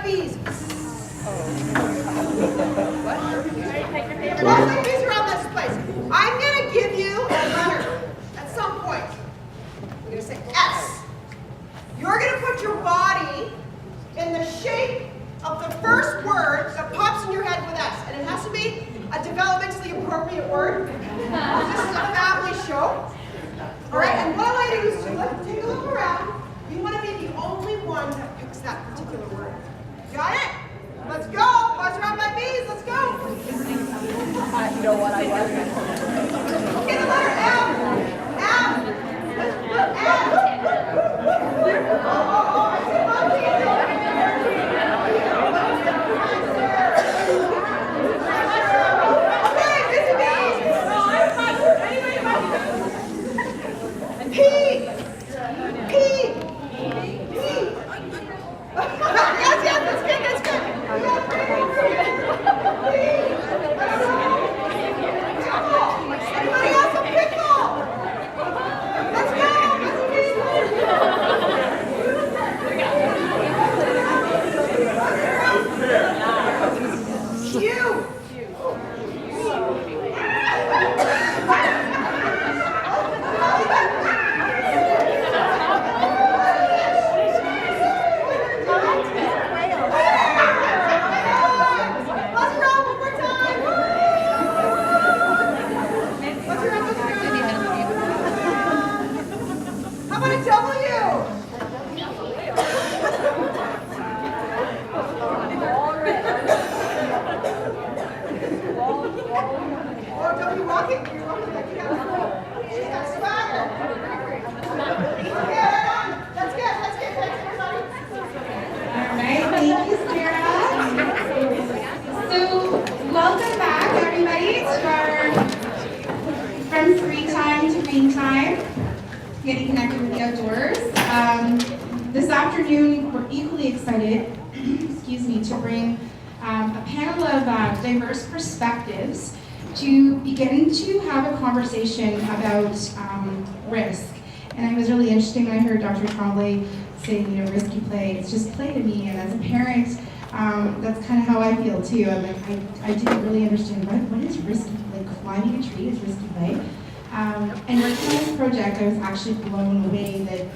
bees. Buzz like bees around this place. I'm going to give you a letter at some point. I'm going to say S. You're going to put your body in the shape of the first word that pops in your head with S. And it has to be a developmentally appropriate word. This is a family show. All right, and what I want you to do is to take a look around. You want to be the only one that picks that particular word. Got it? Let's go. Buzz around my bees. Let's go. You know what I was? Get the letter M. M. Okay, busy bees. P. P. P. Yes, that's good, that's good. Anybody else a pickle? Let's go. You. How about a W? Oh, W walking. You're walking like you got. She's got swagger. Okay, right on. That's good. That's good. Thanks, everybody. All right, thank you, Sarah. So, welcome back, everybody, to our From Free Time to Green Time, getting connected with the outdoors. This afternoon, we're equally excited, excuse me, to bring a panel of diverse perspectives to begin to have a conversation about risk. And it was really interesting when I heard Dr. Tremblay saying, risky play. It's just play to me, and as a parent, that's kind of how I feel too. I'm like, I didn't really understand what is risky play. Climbing a tree is risky play. And working on this project, I was actually blown away that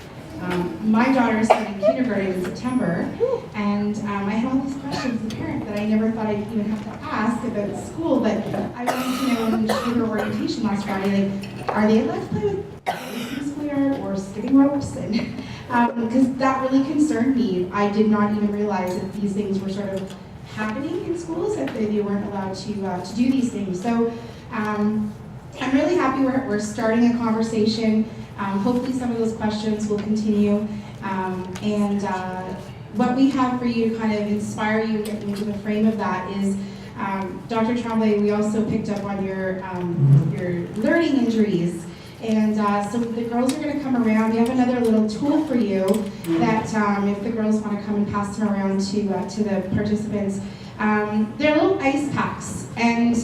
my daughter is starting kindergarten in September, and I had all these questions as a parent that I never thought I'd even have to ask about school, but I wanted to know when she did her orientation last Friday, like, are they allowed to play with square or skipping ropes? And because that really concerned me. I did not even realize that these things were sort of happening in schools, that they weren't allowed to do these things. So I'm really happy we're starting a conversation. Hopefully some of those questions will continue. What we have for you to kind of inspire you, get into the frame of that is, Dr. Tremblay, we also picked up on your learning injuries. And so the girls are going to come around. We have another little tool for you that if the girls want to come and pass them around to the participants, they're little ice packs. And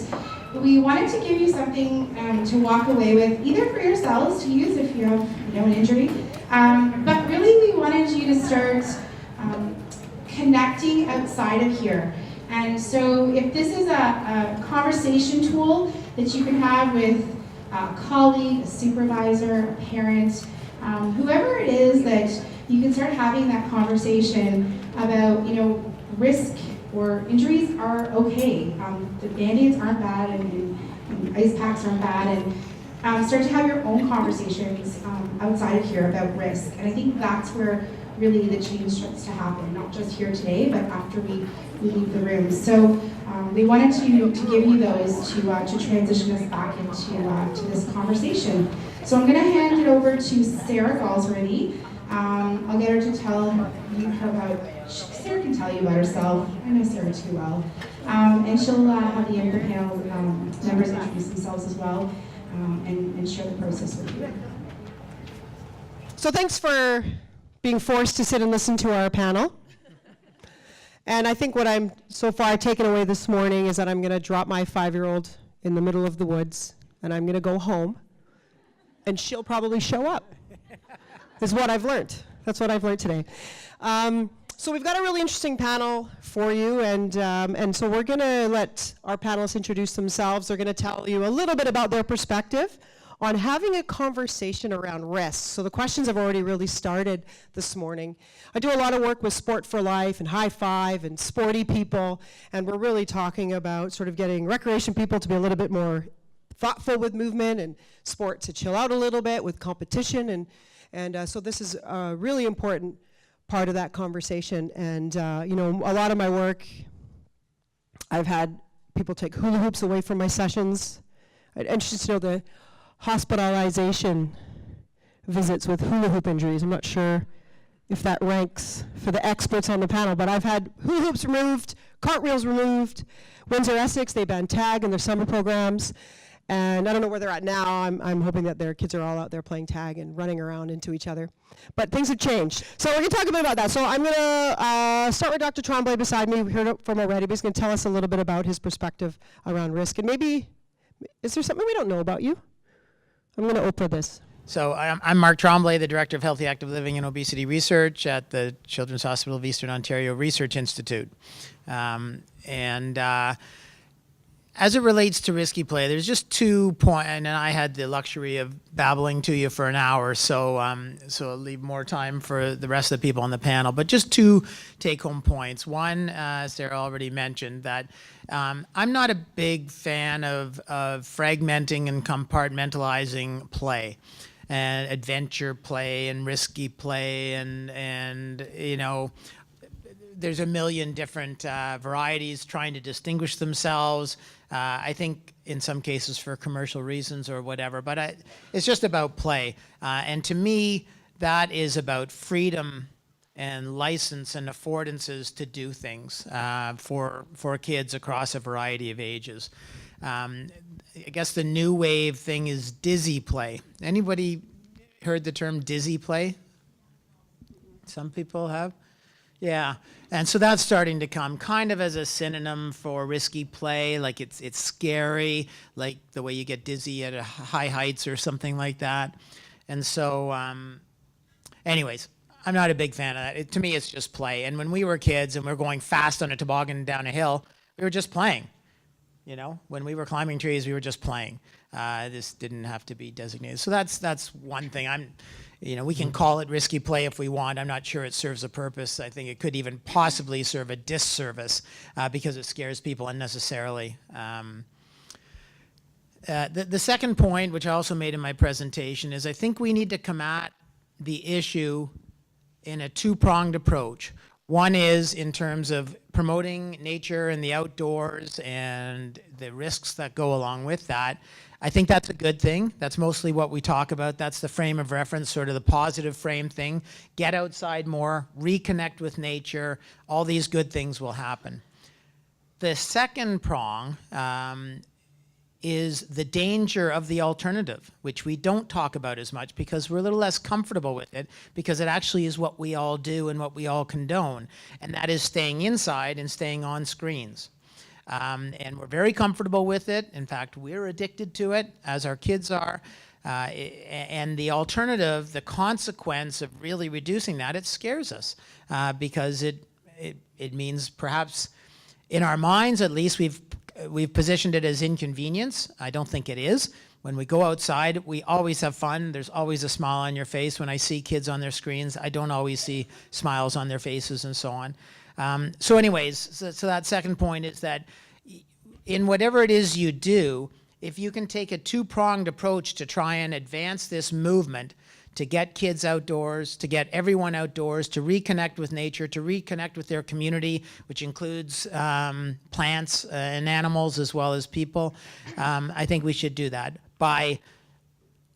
we wanted to give you something to walk away with, either for yourselves to use if you have an injury, but really we wanted you to start connecting outside of here. And so if this is a conversation tool that you can have with a colleague, a supervisor, a parent, whoever it is, that you can start having that conversation about, risk or injuries are okay. The Band-Aids aren't bad, and ice packs aren't bad, and start to have your own conversations outside of here about risk. And I think that's where really the change starts to happen, not just here today, but after we leave the room. So they wanted to give you those to transition us back into this conversation. So I'm going to hand it over to Sarah Galsworthy. I'll get her to tell you about, Sarah can tell you about herself. I know Sarah too well. And she'll have the other panel members introduce themselves as well and share the process with you. So thanks for being forced to sit and listen to our panel. And I think what I'm so far taken away this morning is that I'm going to drop my 5-year-old in the middle of the woods, and I'm going to go home, and she'll probably show up. Is what I've learned. That's what I've learned today. So we've got a really interesting panel for you, and so we're going to let our panelists introduce themselves. They're going to tell you a little bit about their perspective on having a conversation around risks. So the questions have already really started this morning. I do a lot of work with Sport for Life and High Five and sporty people, and we're really talking about sort of getting recreation people to be a little bit more thoughtful with movement and sport to chill out a little bit with competition, and so this is a really important part of that conversation. And you know, a lot of my work, I've had people take hula hoops away from my sessions. I'm interested to know the hospitalization visits with hula hoop injuries. I'm not sure if that ranks for the experts on the panel, but I've had hula hoops removed, cartwheels removed. Windsor Essex, they banned tag in their summer programs. And I don't know where they're at now. I'm hoping that their kids are all out there playing tag and running around into each other. But things have changed. So we're going to talk a bit about that. So I'm going to start with Dr. Tremblay beside me. We heard it from already, but he's going to tell us a little bit about his perspective around risk. And maybe, is there something we don't know about you? I'm going to Oprah this. So I'm Mark Tremblay, the Director of Healthy Active Living and Obesity Research at the Children's Hospital of Eastern Ontario Research Institute. As it relates to risky play, there's just 2 points, and I had the luxury of babbling to you for an hour, so I'll leave more time for the rest of the people on the panel. But just 2 take-home points. One, Sarah already mentioned that I'm not a big fan of fragmenting and compartmentalizing play, and adventure play and risky play, and you know, there's a million different varieties trying to distinguish themselves. I think in some cases for commercial reasons or whatever, but it's just about play. And to me, that is about freedom and license and affordances to do things for kids across a variety of ages. I guess the new wave thing is dizzy play. Anybody heard the term dizzy play? Some people have. Yeah, and so that's starting to come kind of as a synonym for risky play, like it's scary, like the way you get dizzy at high heights or something like that. And so, anyways, I'm not a big fan of that. To me, it's just play. And when we were kids and we were going fast on a toboggan down a hill, we were just playing. You know, when we were climbing trees, we were just playing. This didn't have to be designated. So that's one thing. You know, we can call it risky play if we want. I'm not sure it serves a purpose. I think it could even possibly serve a disservice because it scares people unnecessarily. The second point, which I also made in my presentation, is I think we need to come at the issue in a 2-pronged approach. One is in terms of promoting nature and the outdoors and the risks that go along with that. I think that's a good thing. That's mostly what we talk about. That's the frame of reference, sort of the positive frame thing. Get outside more, reconnect with nature. All these good things will happen. The second prong is the danger of the alternative, which we don't talk about as much because we're a little less comfortable with it, because it actually is what we all do and what we all condone, and that is staying inside and staying on screens. And we're very comfortable with it. In fact, we're addicted to it, as our kids are. And the alternative, the consequence of really reducing that, it scares us because it means perhaps in our minds, at least, we've positioned it as inconvenience. I don't think it is. When we go outside, we always have fun. There's always a smile on your face. When I see kids on their screens, I don't always see smiles on their faces and so on. So anyways, so that second point is that in whatever it is you do, if you can take a 2-pronged approach to try and advance this movement, to get kids outdoors, to get everyone outdoors, to reconnect with nature, to reconnect with their community, which includes plants and animals as well as people, I think we should do that by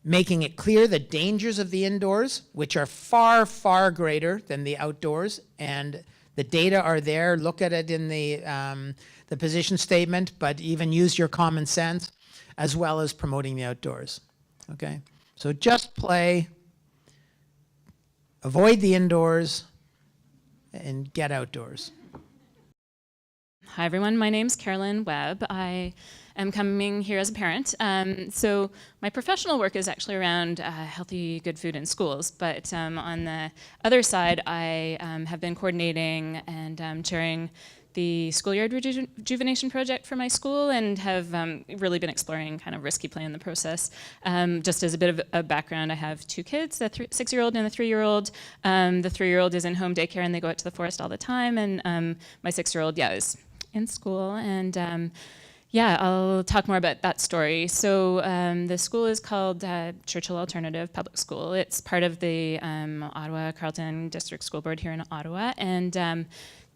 making it clear the dangers of the indoors, which are far, far greater than the outdoors, and the data are there. Look at it in the position statement, but even use your common sense, as well as promoting the outdoors. Okay, so just play, avoid the indoors, and get outdoors. Hi everyone, my name's Carolyn Webb. I am coming here as a parent. So my professional work is actually around healthy, good food in schools. But on the other side, I have been coordinating and chairing the schoolyard rejuvenation project for my school, and have really been exploring kind of risky play in the process. Just as a bit of a background, I have two kids, the 6-year-old and the 3-year-old. The 3-year-old is in home daycare and they go out to the forest all the time, and my 6-year-old, is in school. And yeah, I'll talk more about that story. So the school is called Churchill Alternative Public School. It's part of the Ottawa Carleton District School Board here in Ottawa. And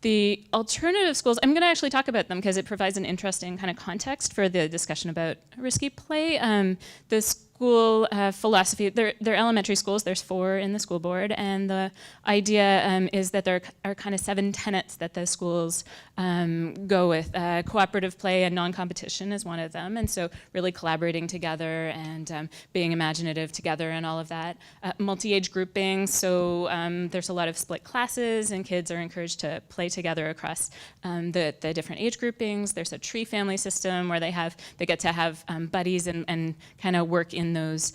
the alternative schools, I'm going to actually talk about them because it provides an interesting kind of context for the discussion about risky play. The school philosophy, they're elementary schools, there's 4 in the school board, and the idea is that there are kind of 7 tenets that the schools go with. Cooperative play and non-competition is one of them, and so really collaborating together and being imaginative together and all of that. Multi-age grouping, so there's a lot of split classes and kids are encouraged to play together across the different age groupings. There's a tree family system where they get to have buddies and kind of work in those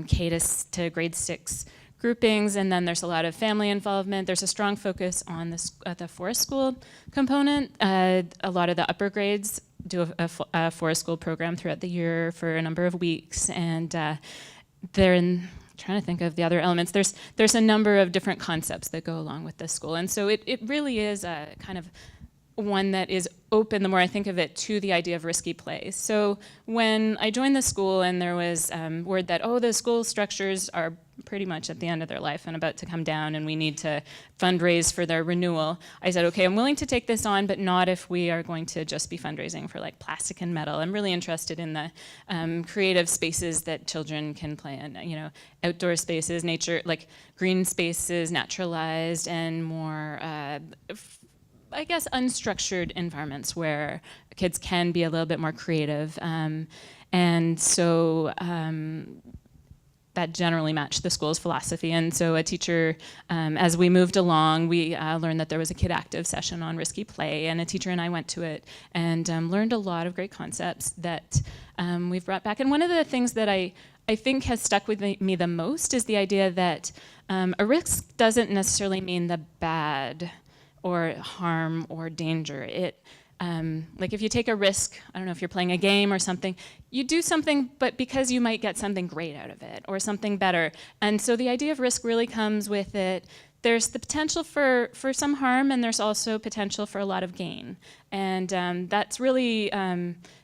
K to grade 6 groupings, and then there's a lot of family involvement. There's a strong focus on the forest school component. A lot of the upper grades do a forest school program throughout the year for a number of weeks, and trying to think of the other elements. There's a number of different concepts that go along with this school, and so it really is a kind of one that is open, the more I think of it, to the idea of risky play. So when I joined the school and there was word that, the school structures are pretty much at the end of their life and about to come down and we need to fundraise for their renewal, I said, okay, I'm willing to take this on, but not if we are going to just be fundraising for like plastic and metal. I'm really interested in the creative spaces that children can play in, outdoor spaces, nature, like green spaces, naturalized, and more I guess unstructured environments where kids can be a little bit more creative. And so that generally matched the school's philosophy. And so a teacher, as we moved along, we learned that there was a kid active session on risky play, and a teacher and I went to it and learned a lot of great concepts that we've brought back. And one of the things that I think has stuck with me the most is the idea that a risk doesn't necessarily mean the bad or harm or danger. Like if you take a risk, I don't know if you're playing a game or something, you do something, but because you might get something great out of it or something better. And so the idea of risk really comes with it. There's the potential for some harm, and there's also potential for a lot of gain. And that's really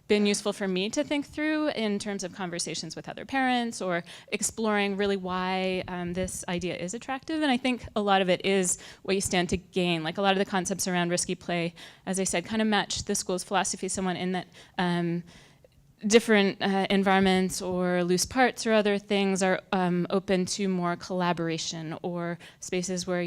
been useful for me to think through in terms of conversations with other parents or exploring really why this idea is attractive. And I think a lot of it is what you stand to gain. Like a lot of the concepts around risky play, as I said, kind of match the school's philosophy somewhat in that different environments or loose parts or other things are open to more collaboration, or spaces where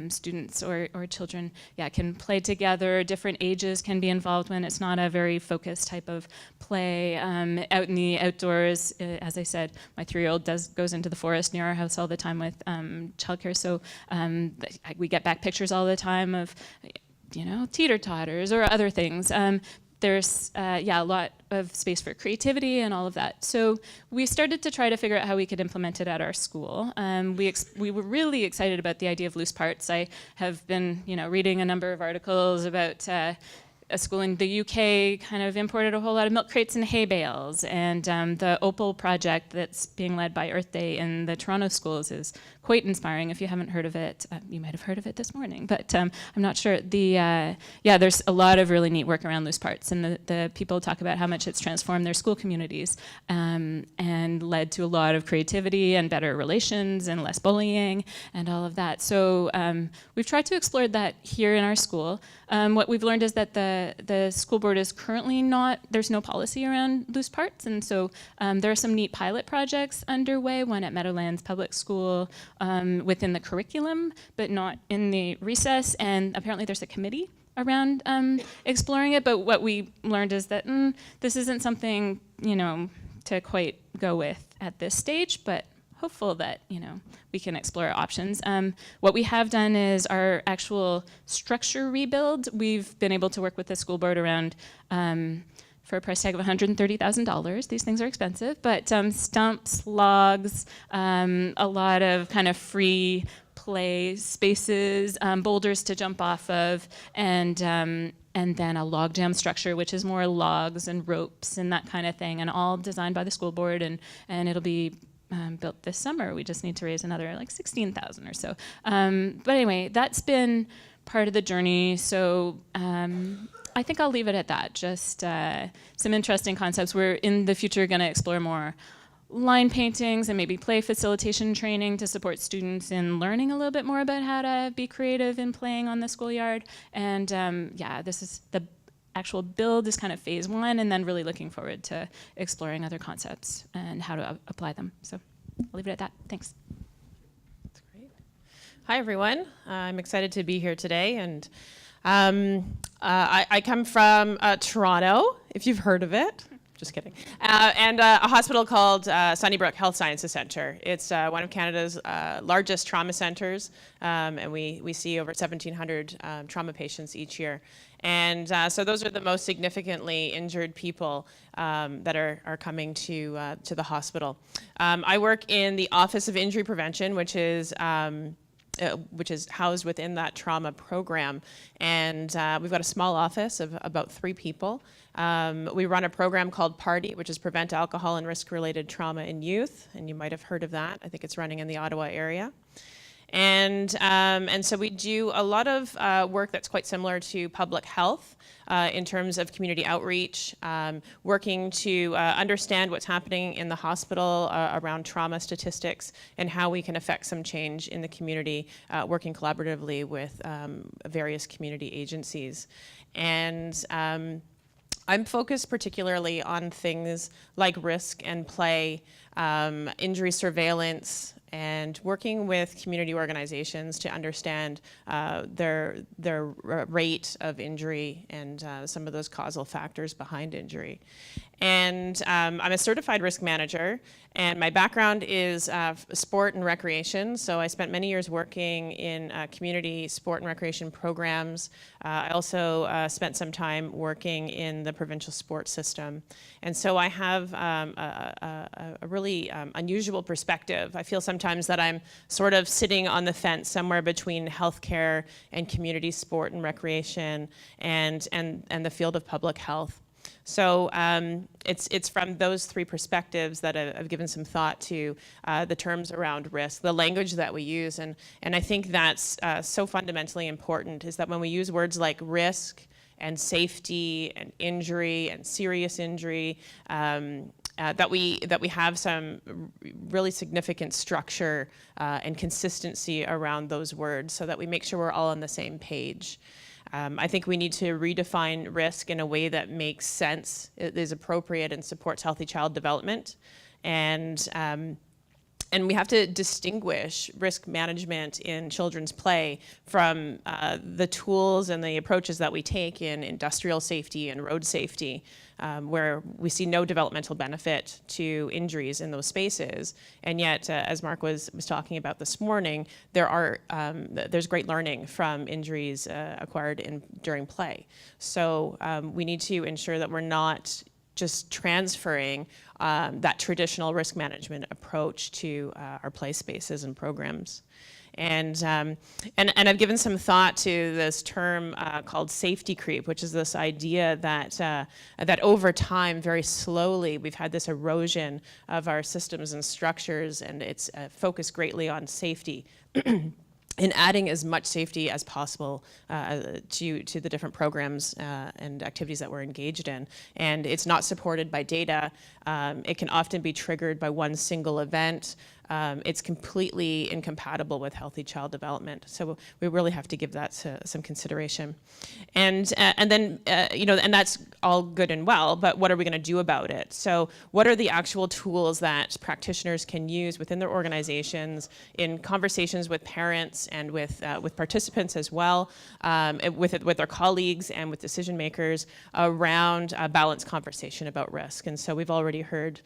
students or children can play together. Different ages can be involved when it's not a very focused type of play. Out in the outdoors, as I said, my 3-year-old goes into the forest near our house all the time with childcare, so we get back pictures all the time of teeter-totters or other things. There's a lot of space for creativity and all of that. So we started to try to figure out how we could implement it at our school. We were really excited about the idea of loose parts. I have been reading a number of articles about a school in the UK kind of imported a whole lot of milk crates and hay bales, and the Opal project that's being led by Earth Day in the Toronto schools is quite inspiring. If you haven't heard of it, you might have heard of it this morning, but I'm not sure. There's a lot of really neat work around loose parts, and the people talk about how much it's transformed their school communities and led to a lot of creativity and better relations and less bullying and all of that. So we've tried to explore that here in our school. What we've learned is that the school board is currently there's no policy around loose parts, and so there are some neat pilot projects underway, one at Meadowlands Public School within the curriculum, but not in the recess, and apparently there's a committee around exploring it, but what we learned is that this isn't something, to quite go with at this stage, but hopeful that we can explore options. What we have done is our actual structure rebuild. We've been able to work with the school board around for a price tag of $130,000. These things are expensive, but stumps, logs, a lot of kind of free play spaces, boulders to jump off of, and then a log jam structure, which is more logs and ropes and that kind of thing, and all designed by the school board, and it'll be built this summer. We just need to raise another like $16,000 or so. But anyway, that's been part of the journey. So I think I'll leave it at that. Just some interesting concepts. We're in the future going to explore more line paintings and maybe play facilitation training to support students in learning a little bit more about how to be creative in playing on the schoolyard. And yeah, this is the actual build is kind of phase one, and then really looking forward to exploring other concepts and how to apply them. So I'll leave it at that. Thanks. That's great. Hi, everyone. I'm excited to be here today. And I come from Toronto, if you've heard of it. Just kidding. And a hospital called Sunnybrook Health Sciences Centre. It's one of Canada's largest trauma centres, and we see over 1,700 trauma patients each year. And so those are the most significantly injured people that are coming to the hospital. I work in the Office of Injury Prevention, which is housed within that trauma program. And we've got a small office of about 3 people. We run a program called PARTY, which is Prevent Alcohol and Risk-Related Trauma in Youth. And you might have heard of that. I think it's running in the Ottawa area. And so we do a lot of work that's quite similar to public health in terms of community outreach, working to understand what's happening in the hospital around trauma statistics and how we can affect some change in the community, working collaboratively with various community agencies. And I'm focused particularly on things like risk and play, injury surveillance, and working with community organizations to understand their rate of injury and some of those causal factors behind injury. And I'm a certified risk manager, and my background is sport and recreation. So I spent many years working in community sport and recreation programs. I also spent some time working in the provincial sports system. And so I have a really unusual perspective. I feel sometimes that I'm sort of sitting on the fence somewhere between healthcare and community sport and recreation and the field of public health. So it's from those 3 perspectives that I've given some thought to the terms around risk, the language that we use. And I think that's so fundamentally important, is that when we use words like risk and safety and injury and serious injury, that we have some really significant structure and consistency around those words so that we make sure we're all on the same page. I think we need to redefine risk in a way that makes sense, is appropriate, and supports healthy child development. And we have to distinguish risk management in children's play from the tools and the approaches that we take in industrial safety and road safety, where we see no developmental benefit to injuries in those spaces. And yet, as Mark was talking about this morning, there's great learning from injuries acquired during play. So we need to ensure that we're not just transferring that traditional risk management approach to our play spaces and programs. And I've given some thought to this term called safety creep, which is this idea that over time, very slowly, we've had this erosion of our systems and structures, and it's focused greatly on safety. In adding as much safety as possible to the different programs and activities that we're engaged in. And it's not supported by data. It can often be triggered by one single event. It's completely incompatible with healthy child development. So we really have to give that some consideration. And then, and that's all good and well, but what are we going to do about it? So what are the actual tools that practitioners can use within their organizations in conversations with parents and with participants as well, with their colleagues and with decision makers around a balanced conversation about risk? And so we've already heard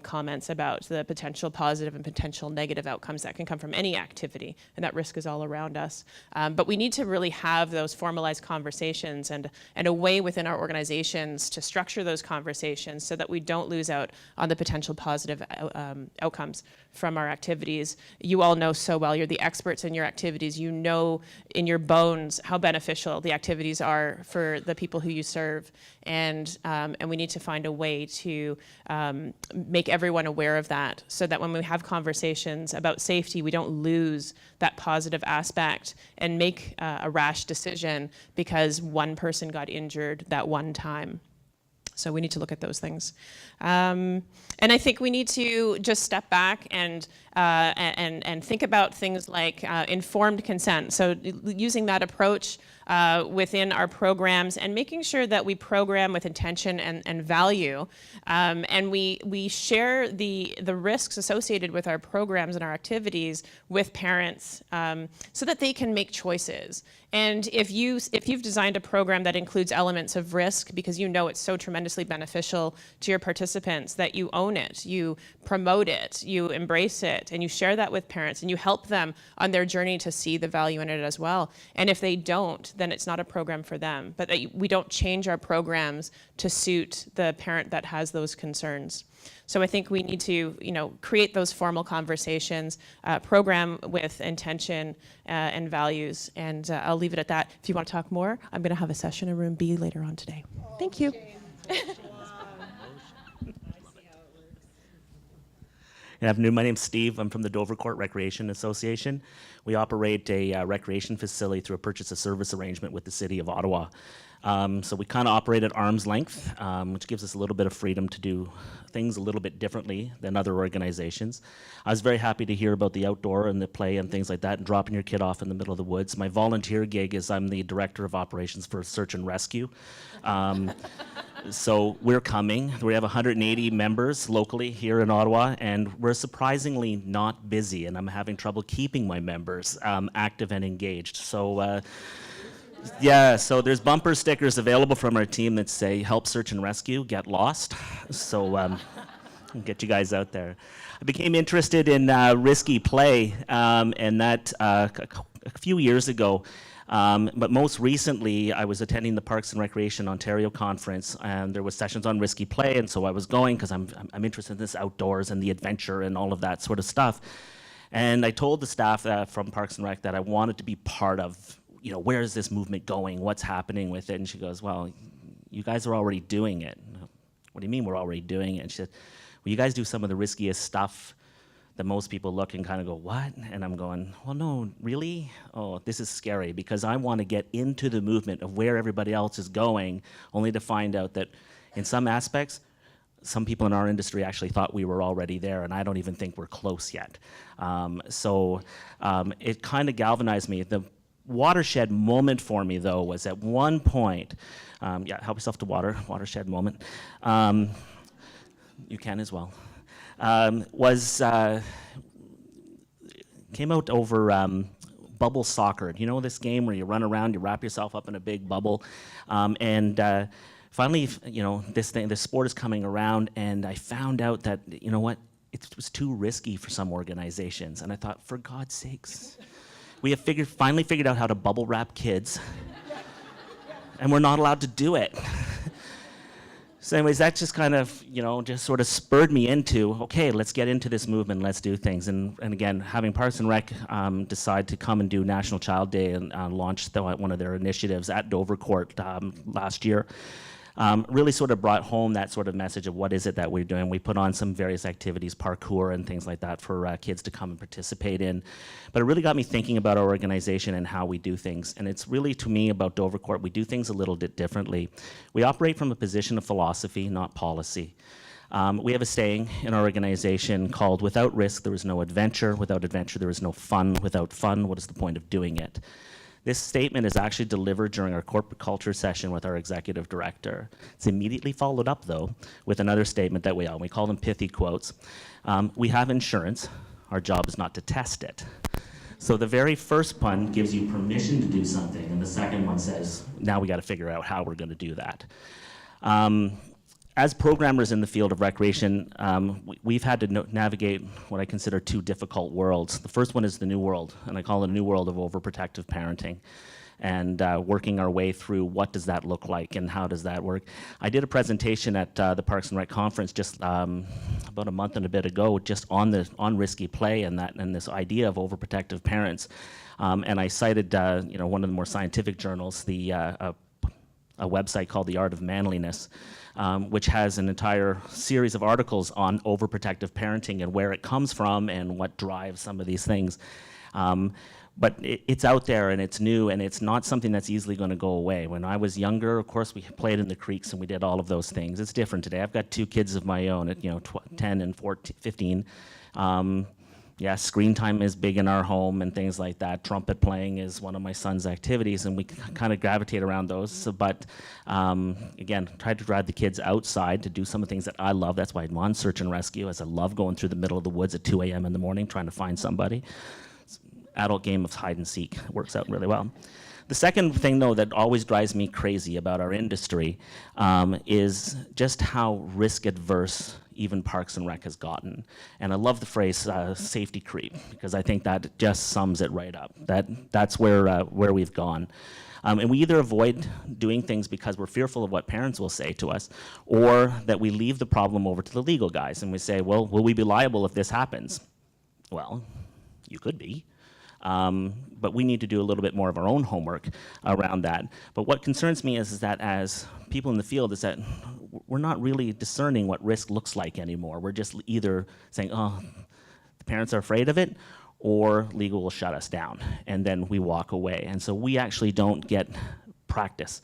comments about the potential positive and potential potential negative outcomes that can come from any activity, and that risk is all around us. But we need to really have those formalized conversations and a way within our organizations to structure those conversations so that we don't lose out on the potential positive outcomes from our activities. You all know so well, you're the experts in your activities. You know in your bones how beneficial the activities are for the people who you serve. And we need to find a way to make everyone aware of that so that when we have conversations about safety, we don't lose that positive aspect and make a rash decision because one person got injured that one time. So we need to look at those things. And I think we need to just step back and think about things like informed consent. So using that approach within our programs and making sure that we program with intention and value, and we share the risks associated with our programs and our activities with parents so that they can make choices. And if you've designed a program that includes elements of risk because you know it's so tremendously beneficial to your participants that you own it, you promote it, you embrace it, and you share that with parents and you help them on their journey to see the value in it as well. And if they don't, then it's not a program for them. But we don't change our programs to suit the parent that has those concerns. So I think we need to, create those formal conversations, program with intention and values, and I'll leave it at that. If you want to talk more, I'm going to have a session in room B later on today. Thank you. Good afternoon. My name's Steve. I'm from the Dovercourt Recreation Association. We operate a recreation facility through a purchase of service arrangement with the City of Ottawa. So we kind of operate at arm's length, which gives us a little bit of freedom to do things a little bit differently than other organizations. I was very happy to hear about the outdoor and the play and things like that and dropping your kid off in the middle of the woods. My volunteer gig is I'm the Director of Operations for Search and Rescue. So we're coming. We have 180 members locally here in Ottawa, and we're surprisingly not busy, and I'm having trouble keeping my members active and engaged. So yeah, so there's bumper stickers available from our team that say, help search and rescue, get lost. So I'll get you guys out there. I became interested in risky play, and that a few years ago. But most recently, I was attending the Parks and Recreation Ontario conference, and there was sessions on risky play, and so I was going because I'm interested in this outdoors and the adventure and all of that sort of stuff. And I told the staff from Parks and Rec that I wanted to be part of, where is this movement going? What's happening with it? And she goes, well, you guys are already doing it. What do you mean we're already doing it? And she said, well, you guys do some of the riskiest stuff that most people look and kind of go, what? And I'm going, well, no, really? Oh, this is scary because I want to get into the movement of where everybody else is going, only to find out that in some aspects, some people in our industry actually thought we were already there, and I don't even think we're close yet. So it kind of galvanized me. The watershed moment for me, though, was at one point, yeah, help yourself to watershed moment. You can as well. Came out over bubble soccer. You know this game where you run around, you wrap yourself up in a big bubble, and finally, this sport is coming around, and I found out that, it was too risky for some organizations, and I thought, for God's sakes, we have finally figured out how to bubble wrap kids, and we're not allowed to do it. So anyways, that just kind of, just sort of spurred me into, okay, let's get into this movement, let's do things. And again, having Parks and Rec decide to come and do National Child Day and launch one of their initiatives at Dovercourt last year, really sort of brought home that sort of message of what is it that we're doing. We put on some various activities, parkour and things like that for kids to come and participate in. But it really got me thinking about our organization and how we do things. And it's really, to me, about Dovercourt, we do things a little bit differently. We operate from a position of philosophy, not policy. We have a saying in our organization called, without risk, there is no adventure. Without adventure, there is no fun. Without fun, what is the point of doing it? This statement is actually delivered during our corporate culture session with our executive director. It's immediately followed up, though, with another statement that we call them pithy quotes. We have insurance. Our job is not to test it. So the very first one gives you permission to do something, and the second one says, now we got to figure out how we're going to do that. as programmers in the field of recreation, we've had to navigate what I consider two difficult worlds. The first one is the new world, and I call it a new world of overprotective parenting, and working our way through what does that look like and how does that work. I did a presentation at the Parks and Rec conference just about a month and a bit ago, just on risky play and this idea of overprotective parents, and I cited one of the more scientific journals, a website called The Art of Manliness, which has an entire series of articles on overprotective parenting and where it comes from and what drives some of these things. But it's out there and it's new and it's not something that's easily going to go away. When I was younger, of course, we played in the creeks and we did all of those things. It's different today. I've got two kids of my own at 10 and 14, 15. Yeah, screen time is big in our home and things like that. Trumpet playing is one of my son's activities, and we kind of gravitate around those. So, but again, try to drive the kids outside to do some of the things that I love. That's why I'm on search and rescue, as I love going through the middle of the woods at 2 a.m. in the morning trying to find somebody. Adult game of hide and seek. It works out really well. The second thing, though, that always drives me crazy about our industry is just how risk adverse even Parks and Rec has gotten. And I love the phrase safety creep, because I think that just sums it right up. That's where we've gone. And we either avoid doing things because we're fearful of what parents will say to us, or that we leave the problem over to the legal guys and we say, well, will we be liable if this happens? Well, you could be. But we need to do a little bit more of our own homework around that. But what concerns me is that as people in the field is that we're not really discerning what risk looks like anymore. We're just either saying, oh, the parents are afraid of it, or legal will shut us down, and then we walk away. And so we actually don't get practice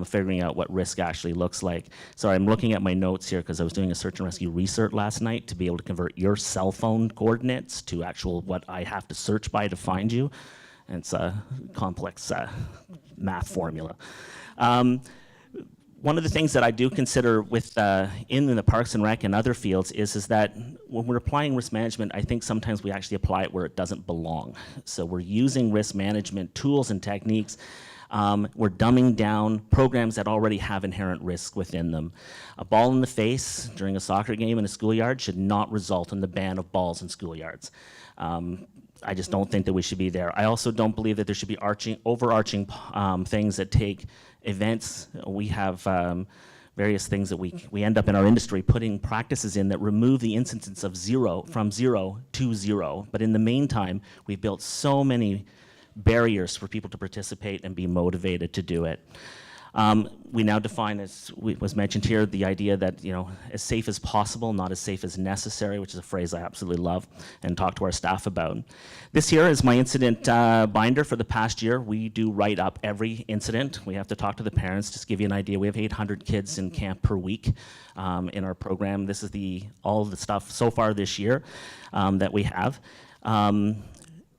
figuring out what risk actually looks like. Sorry, I'm looking at my notes here because I was doing a search and rescue research last night to be able to convert your cell phone coordinates to actual what I have to search by to find you. And it's a complex math formula. One of the things that I do consider with in the Parks and Rec and other fields is that when we're applying risk management, I think sometimes we actually apply it where it doesn't belong. So we're using risk management tools and techniques. We're dumbing down programs that already have inherent risk within them. A ball in the face during a soccer game in a schoolyard should not result in the ban of balls in schoolyards. I just don't think that we should be there. I also don't believe that there should be overarching things that take events. We have various things that we end up in our industry putting practices in that remove the instances of from zero to zero. But in the meantime, we've built so many barriers for people to participate and be motivated to do it. We now define, as was mentioned here, the idea that, as safe as possible, not as safe as necessary, which is a phrase I absolutely love and talk to our staff about. This here is my incident binder for the past year. We do write up every incident. We have to talk to the parents. Just to give you an idea, we have 800 kids in camp per week in our program. This is all of the stuff so far this year that we have.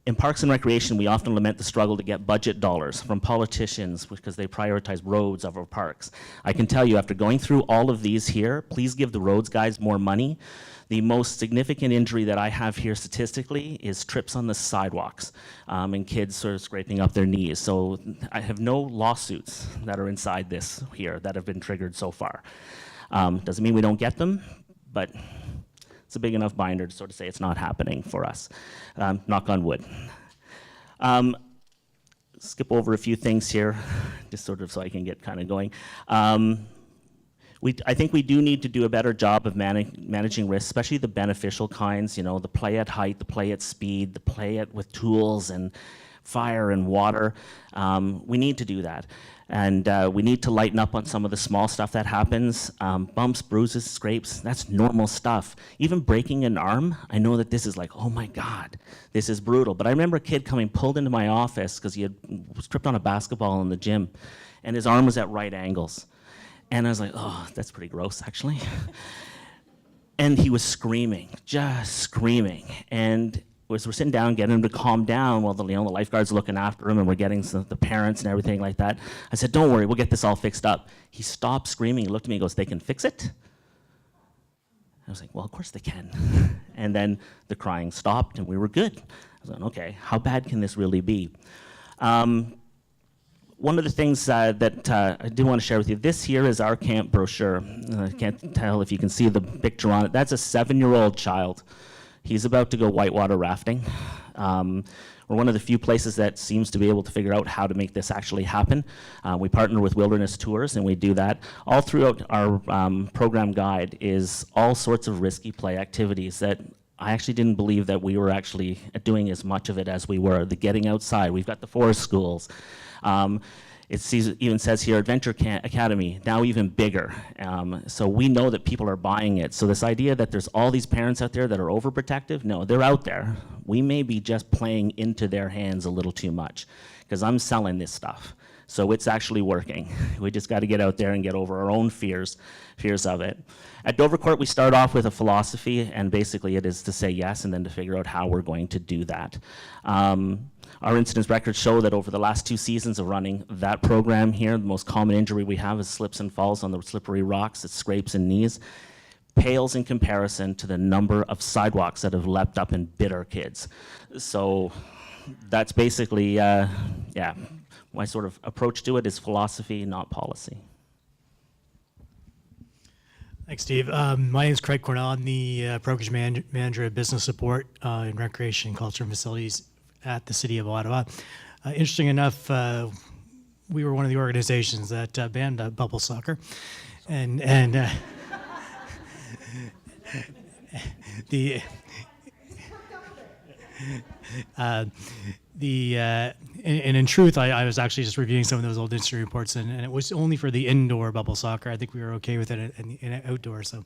In Parks and Recreation, we often lament the struggle to get budget dollars from politicians because they prioritize roads over parks. I can tell you, after going through all of these here, please give the roads guys more money. The most significant injury that I have here statistically is trips on the sidewalks and kids sort of scraping up their knees. So I have no lawsuits that are inside this here that have been triggered so far. Doesn't mean we don't get them, but it's a big enough binder to sort of say it's not happening for us. Knock on wood. Skip over a few things here, just sort of so I can get kind of going. I think we do need to do a better job of managing risks, especially the beneficial kinds, the play at height, the play at speed, the play with tools and fire and water. We need to do that. And we need to lighten up on some of the small stuff that happens. Bumps, bruises, scrapes, that's normal stuff. Even breaking an arm, I know that this is like, oh my God, this is brutal. But I remember a kid pulled into my office because he was tripped on a basketball in the gym, and his arm was at right angles. And I was like, oh, that's pretty gross, actually. And he was screaming, just screaming. And we're sitting down, getting him to calm down while the lifeguards are looking after him, and we're getting the parents and everything like that. I said, don't worry, we'll get this all fixed up. He stopped screaming, he looked at me and goes, they can fix it? I was like, well, of course they can. And then the crying stopped and we were good. I was like, okay, how bad can this really be? one of the things that I do want to share with you, this here is our camp brochure. I can't tell if you can see the picture on it. That's a 7-year-old child. He's about to go whitewater rafting. We're one of the few places that seems to be able to figure out how to make this actually happen. We partner with Wilderness Tours, and we do that. All throughout our program guide is all sorts of risky play activities that I actually didn't believe that we were actually doing as much of it as we were. The getting outside, we've got the forest schools. It even says here, Adventure Academy, now even bigger. So we know that people are buying it. So this idea that there's all these parents out there that are overprotective, no, they're out there. We may be just playing into their hands a little too much, because I'm selling this stuff. So it's actually working. We just got to get out there and get over our own fears of it. At Dovercourt, we start off with a philosophy, and basically it is to say yes and then to figure out how we're going to do that. Our incidence records show that over the last 2 seasons of running that program here, the most common injury we have is slips and falls on the slippery rocks, it's scrapes and knees. Pales in comparison to the number of sidewalks that have leapt up and bit our kids. So that's basically, yeah, my sort of approach to it is philosophy, not policy. Thanks, Steve. My name is Craig Cornell. I'm the program manager of business support in recreation, culture, and facilities at the City of Ottawa. Interesting enough, we were one of the organizations that banned bubble soccer, and and in truth, I was actually just reviewing some of those old industry reports, and it was only for the indoor bubble soccer. I think we were okay with it in outdoor. So,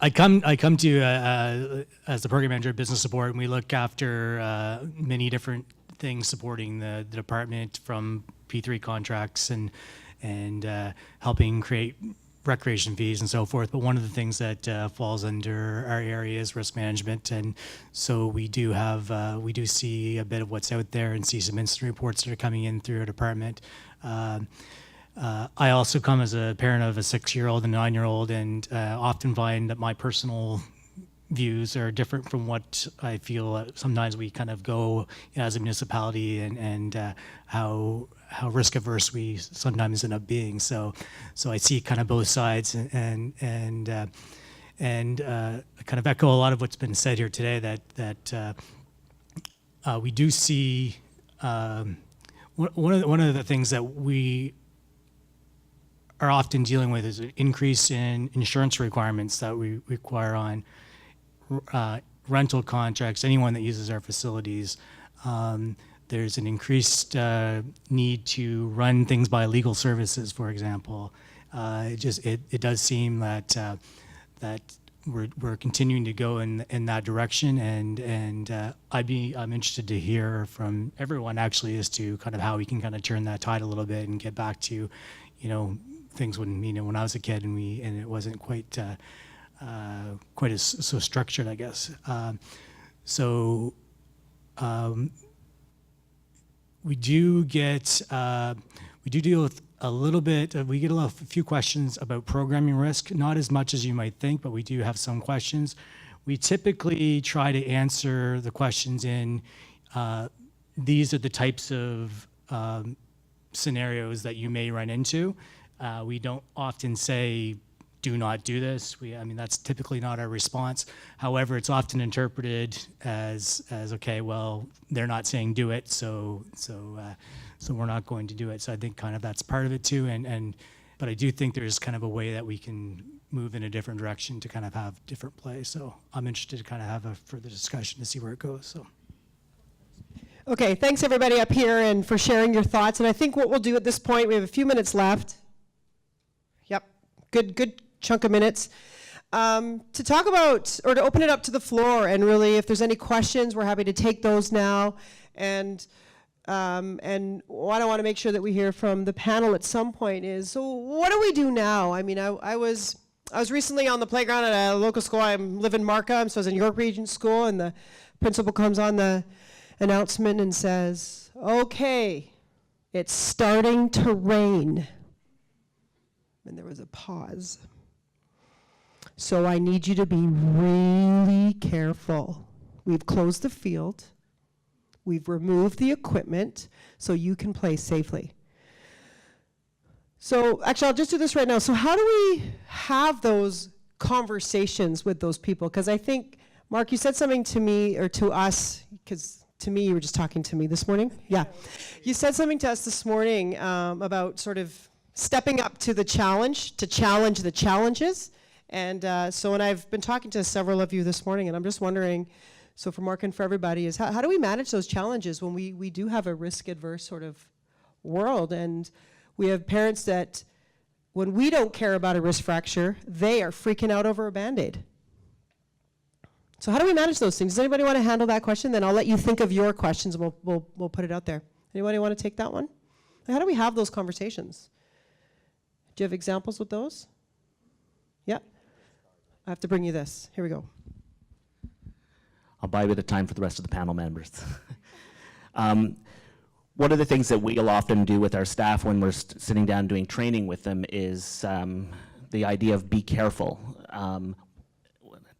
I come to you as the program manager of business support, and we look after many different things supporting the department, from P3 contracts and helping create recreation fees and so forth. But one of the things that falls under our area is risk management, and so we do see a bit of what's out there and see some incident reports that are coming in through our department. I also come as a parent of a 6-year-old and a 9-year-old, and often find that my personal views are different from what I feel sometimes we kind of go as a municipality, and how risk averse we sometimes end up being. So I see kind of both sides, and I kind of echo a lot of what's been said here today, that we do see one of the things that we are often dealing with is an increase in insurance requirements that we require on rental contracts, anyone that uses our facilities. There's an increased need to run things by legal services, for example. It does seem that we're continuing to go in that direction, and I'm interested to hear from everyone actually as to kind of how we can kind of turn that tide a little bit and get back to, things when I was a kid and it wasn't quite as so structured, I guess. We do deal with a little bit. We get a few questions about programming risk, not as much as you might think, but we do have some questions. We typically try to answer the questions in these are the types of scenarios that you may run into. We don't often say, do not do this. That's typically not our response. However, it's often interpreted as okay, well, they're not saying do it, so we're not going to do it. So I think kind of that's part of it too. But I do think there's kind of a way that we can move in a different direction to kind of have different play. So I'm interested to kind of have a further discussion to see where it goes. So. Okay, thanks everybody up here and for sharing your thoughts. And I think what we'll do at this point, we have a few minutes left. Yep, good chunk of minutes. To talk about, or to open it up to the floor, and really if there's any questions, we're happy to take those now. And what I want to make sure that we hear from the panel at some point is, so what do we do now? I was recently on the playground at a local school. I live in Markham, so I was in York Region School, and the principal comes on the announcement and says, okay, it's starting to rain. And there was a pause. So I need you to be really careful. We've closed the field. We've removed the equipment so you can play safely. So actually, I'll just do this right now. So how do we have those conversations with those people? Because I think, Mark, you said something to me, or to us, because to me, you were just talking to me this morning. Yeah. You said something to us this morning about sort of stepping up to the challenge, to challenge the challenges. And and I've been talking to several of you this morning, and I'm just wondering, so for Mark and for everybody, is how do we manage those challenges when we do have a risk-adverse sort of world? And we have parents that, when we don't care about a wrist fracture, they are freaking out over a Band-Aid. So how do we manage those things? Does anybody want to handle that question? Then I'll let you think of your questions, and we'll put it out there. Anybody want to take that one? How do we have those conversations? Do you have examples with those? Yeah. I have to bring you this. Here we go. I'll buy you the time for the rest of the panel members. One of the things that we'll often do with our staff when we're sitting down doing training with them is the idea of be careful.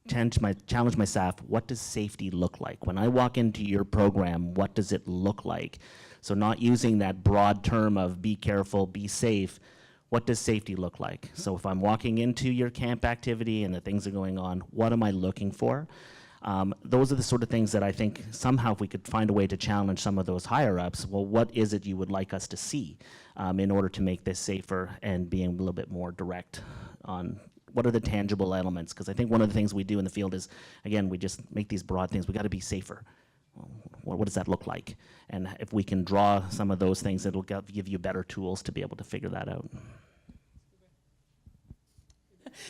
Challenge my staff, what does safety look like? When I walk into your program, what does it look like? So not using that broad term of be careful, be safe, what does safety look like? So if I'm walking into your camp activity and the things are going on, what am I looking for? Those are the sort of things that I think somehow if we could find a way to challenge some of those higher ups, well, what is it you would like us to see in order to make this safer and being a little bit more direct on what are the tangible elements? Because I think one of the things we do in the field is, again, we just make these broad things. We got to be safer. Well, what does that look like? And if we can draw some of those things, it'll give you better tools to be able to figure that out.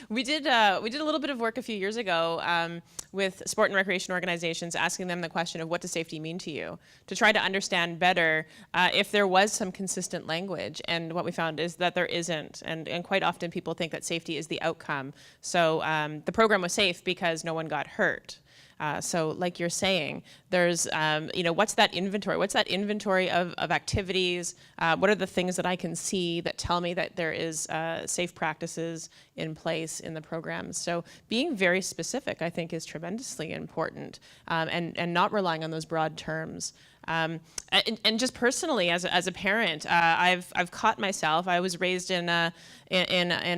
We did a little bit of work a few years ago with sport and recreation organizations, asking them the question of what does safety mean to you, to try to understand better if there was some consistent language. And what we found is that there isn't, and quite often people think that safety is the outcome. So the program was safe because no one got hurt. So like you're saying, there's, what's that inventory? What's that inventory of activities? What are the things that I can see that tell me that there is safe practices in place in the program? So being very specific, I think, is tremendously important, and not relying on those broad terms. And just personally, as a parent, I've caught myself. I was raised in a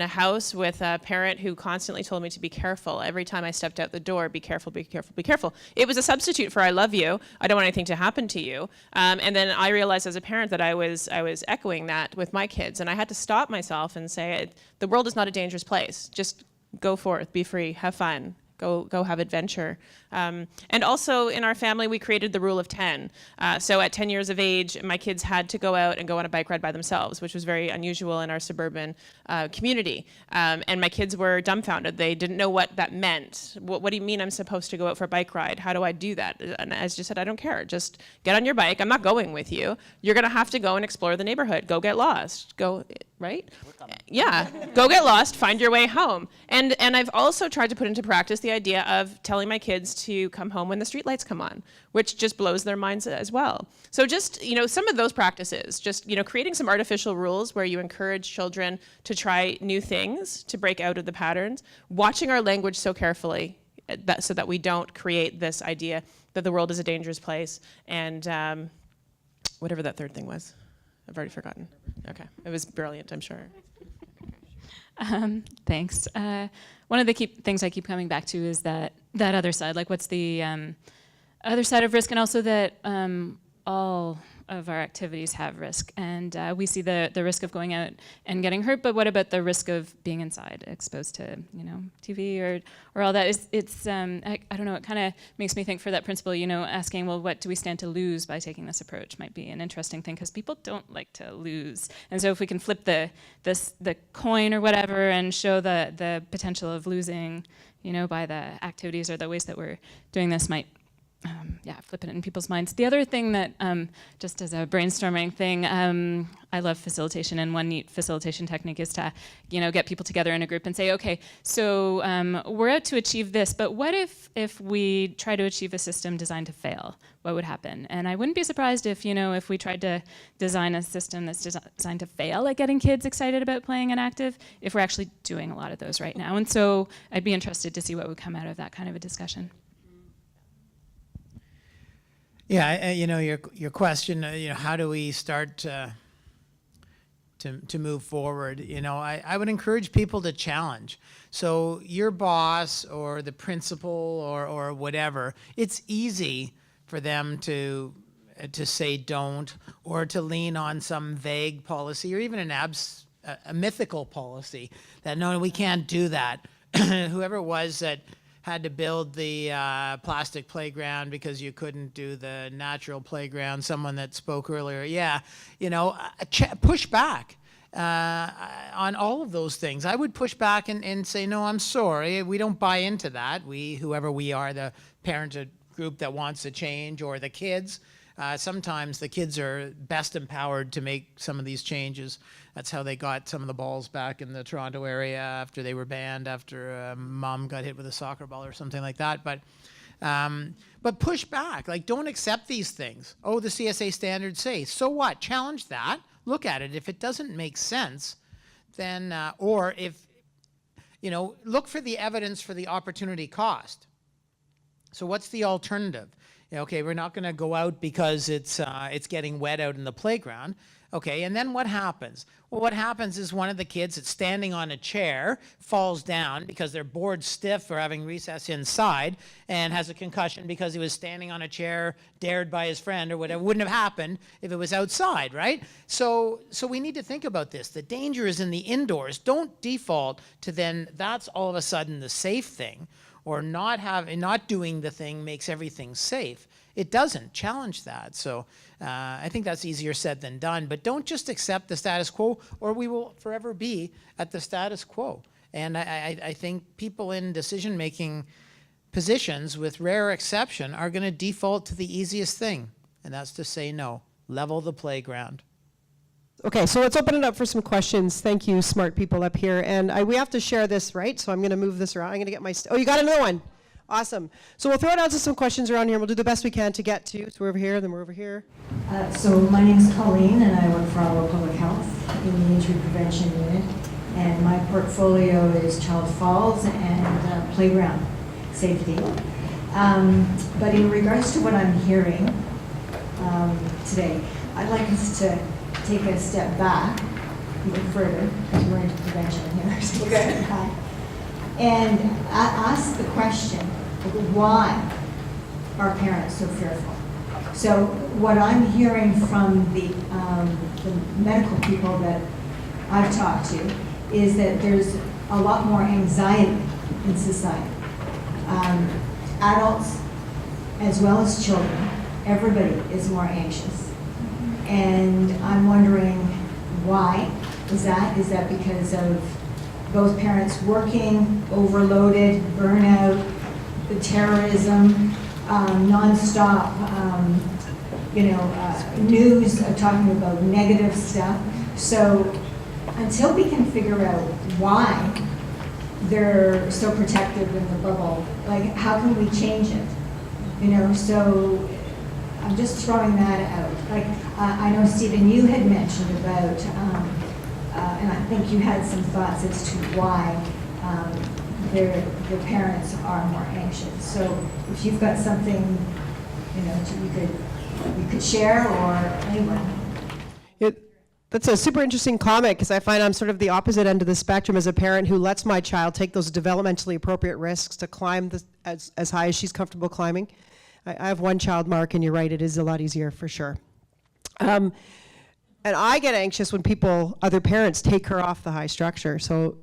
house with a parent who constantly told me to be careful. Every time I stepped out the door, be careful, be careful, be careful. It was a substitute for I love you. I don't want anything to happen to you. And then I realized as a parent that I was echoing that with my kids, and I had to stop myself and say, the world is not a dangerous place. Just go forth, be free, have fun. Go have adventure. And also in our family, we created the rule of 10. So at 10 years of age, my kids had to go out and go on a bike ride by themselves, which was very unusual in our suburban community. And my kids were dumbfounded. They didn't know what that meant. What do you mean I'm supposed to go out for a bike ride? How do I do that? And as just said, I don't care. Just get on your bike. I'm not going with you. You're going to have to go and explore the neighborhood. Go get lost. Go, right? Yeah, go get lost, find your way home. And I've also tried to put into practice the idea of telling my kids to come home when the streetlights come on, which just blows their minds as well. So just, some of those practices, just, creating some artificial rules where you encourage children to try new things, to break out of the patterns, watching our language so carefully so that we don't create this idea that the world is a dangerous place, and whatever that third thing was. I've already forgotten. Okay, it was brilliant, I'm sure. Thanks. One of the things I keep coming back to is that other side, like what's the other side of risk, and also that all of our activities have risk, and we see the risk of going out and getting hurt, but what about the risk of being inside, exposed to TV or all that? It's I don't know, it kind of makes me think for that principle, asking, well, what do we stand to lose by taking this approach might be an interesting thing, because people don't like to lose. And so if we can flip the coin or whatever and show the potential of losing, by the activities or the ways that we're doing this might flip it in people's minds. The other thing that, just as a brainstorming thing, I love facilitation, and one neat facilitation technique is to, get people together in a group and say, okay, so we're out to achieve this, but what if we try to achieve a system designed to fail? What would happen? And I wouldn't be surprised if, if we tried to design a system that's designed to fail at getting kids excited about playing and active, if we're actually doing a lot of those right now. And so I'd be interested to see what would come out of that kind of a discussion. Yeah, you know, your question, you know, how do we start to move forward? You know, I would encourage people to challenge. So your boss or the principal or whatever, it's easy for them to say don't, or to lean on some vague policy, or even a mythical policy that no, we can't do that. Whoever it was that had to build the plastic playground because you couldn't do the natural playground, someone that spoke earlier, yeah, you know, push back on all of those things. I would push back and say, no, I'm sorry, we don't buy into that. Whoever we are, the parent group that wants to change, or the kids, sometimes the kids are best empowered to make some of these changes. That's how they got some of the balls back in the Toronto area after they were banned, after mom got hit with a soccer ball or something like that. But push back. Like, don't accept these things. Oh, the CSA standards say. So what? Challenge that. Look at it. If it doesn't make sense, then, or if, you know, look for the evidence for the opportunity cost. So what's the alternative? Okay, we're not going to go out because it's getting wet out in the playground. Okay, and then what happens? Well, what happens is one of the kids that's standing on a chair falls down because they're bored stiff or having recess inside, and has a concussion because he was standing on a chair dared by his friend or whatever. Wouldn't have happened if it was outside, right? So we need to think about this. The danger is in the indoors. Don't default to then that's all of a sudden the safe thing, or not doing the thing makes everything safe. It doesn't. Challenge that. So I think that's easier said than done. But don't just accept the status quo, or we will forever be at the status quo. And I think people in decision-making positions, with rare exception, are going to default to the easiest thing, and that's to say no. Level the playground. Okay, so let's open it up for some questions. Thank you, smart people up here. And we have to share this, right? So I'm going to move this around. I'm going to get my... oh, you got another one. Awesome. So we'll throw it out to some questions around here. We'll do the best we can to get to. So we're over here, then we're over here. So my name is Colleen, and I work for Ottawa Public Health in the Injury Prevention Unit. And my portfolio is child falls and playground safety. But in regards to what I'm hearing today, I'd like us to take a step back, even further, because we're into prevention here. So okay. And ask the question, why are parents so fearful? So what I'm hearing from the medical people that I've talked to is that there's a lot more anxiety in society. Adults as well as children, everybody is more anxious. And I'm wondering why is that? Is that because of both parents working, overloaded, burnout, the terrorism, nonstop, news talking about negative stuff? So until we can figure out why they're so protective in the bubble, like how can we change it? So I'm just throwing that out. Like I know, Stephen, you had mentioned about, and I think you had some thoughts as to why their parents are more anxious. So if you've got something, you could share, or anyone. That's a super interesting comment, because I find I'm sort of the opposite end of the spectrum as a parent who lets my child take those developmentally appropriate risks to climb as high as she's comfortable climbing. I have one child, Mark, and you're right, it is a lot easier for sure. And I get anxious when other parents take her off the high structure. So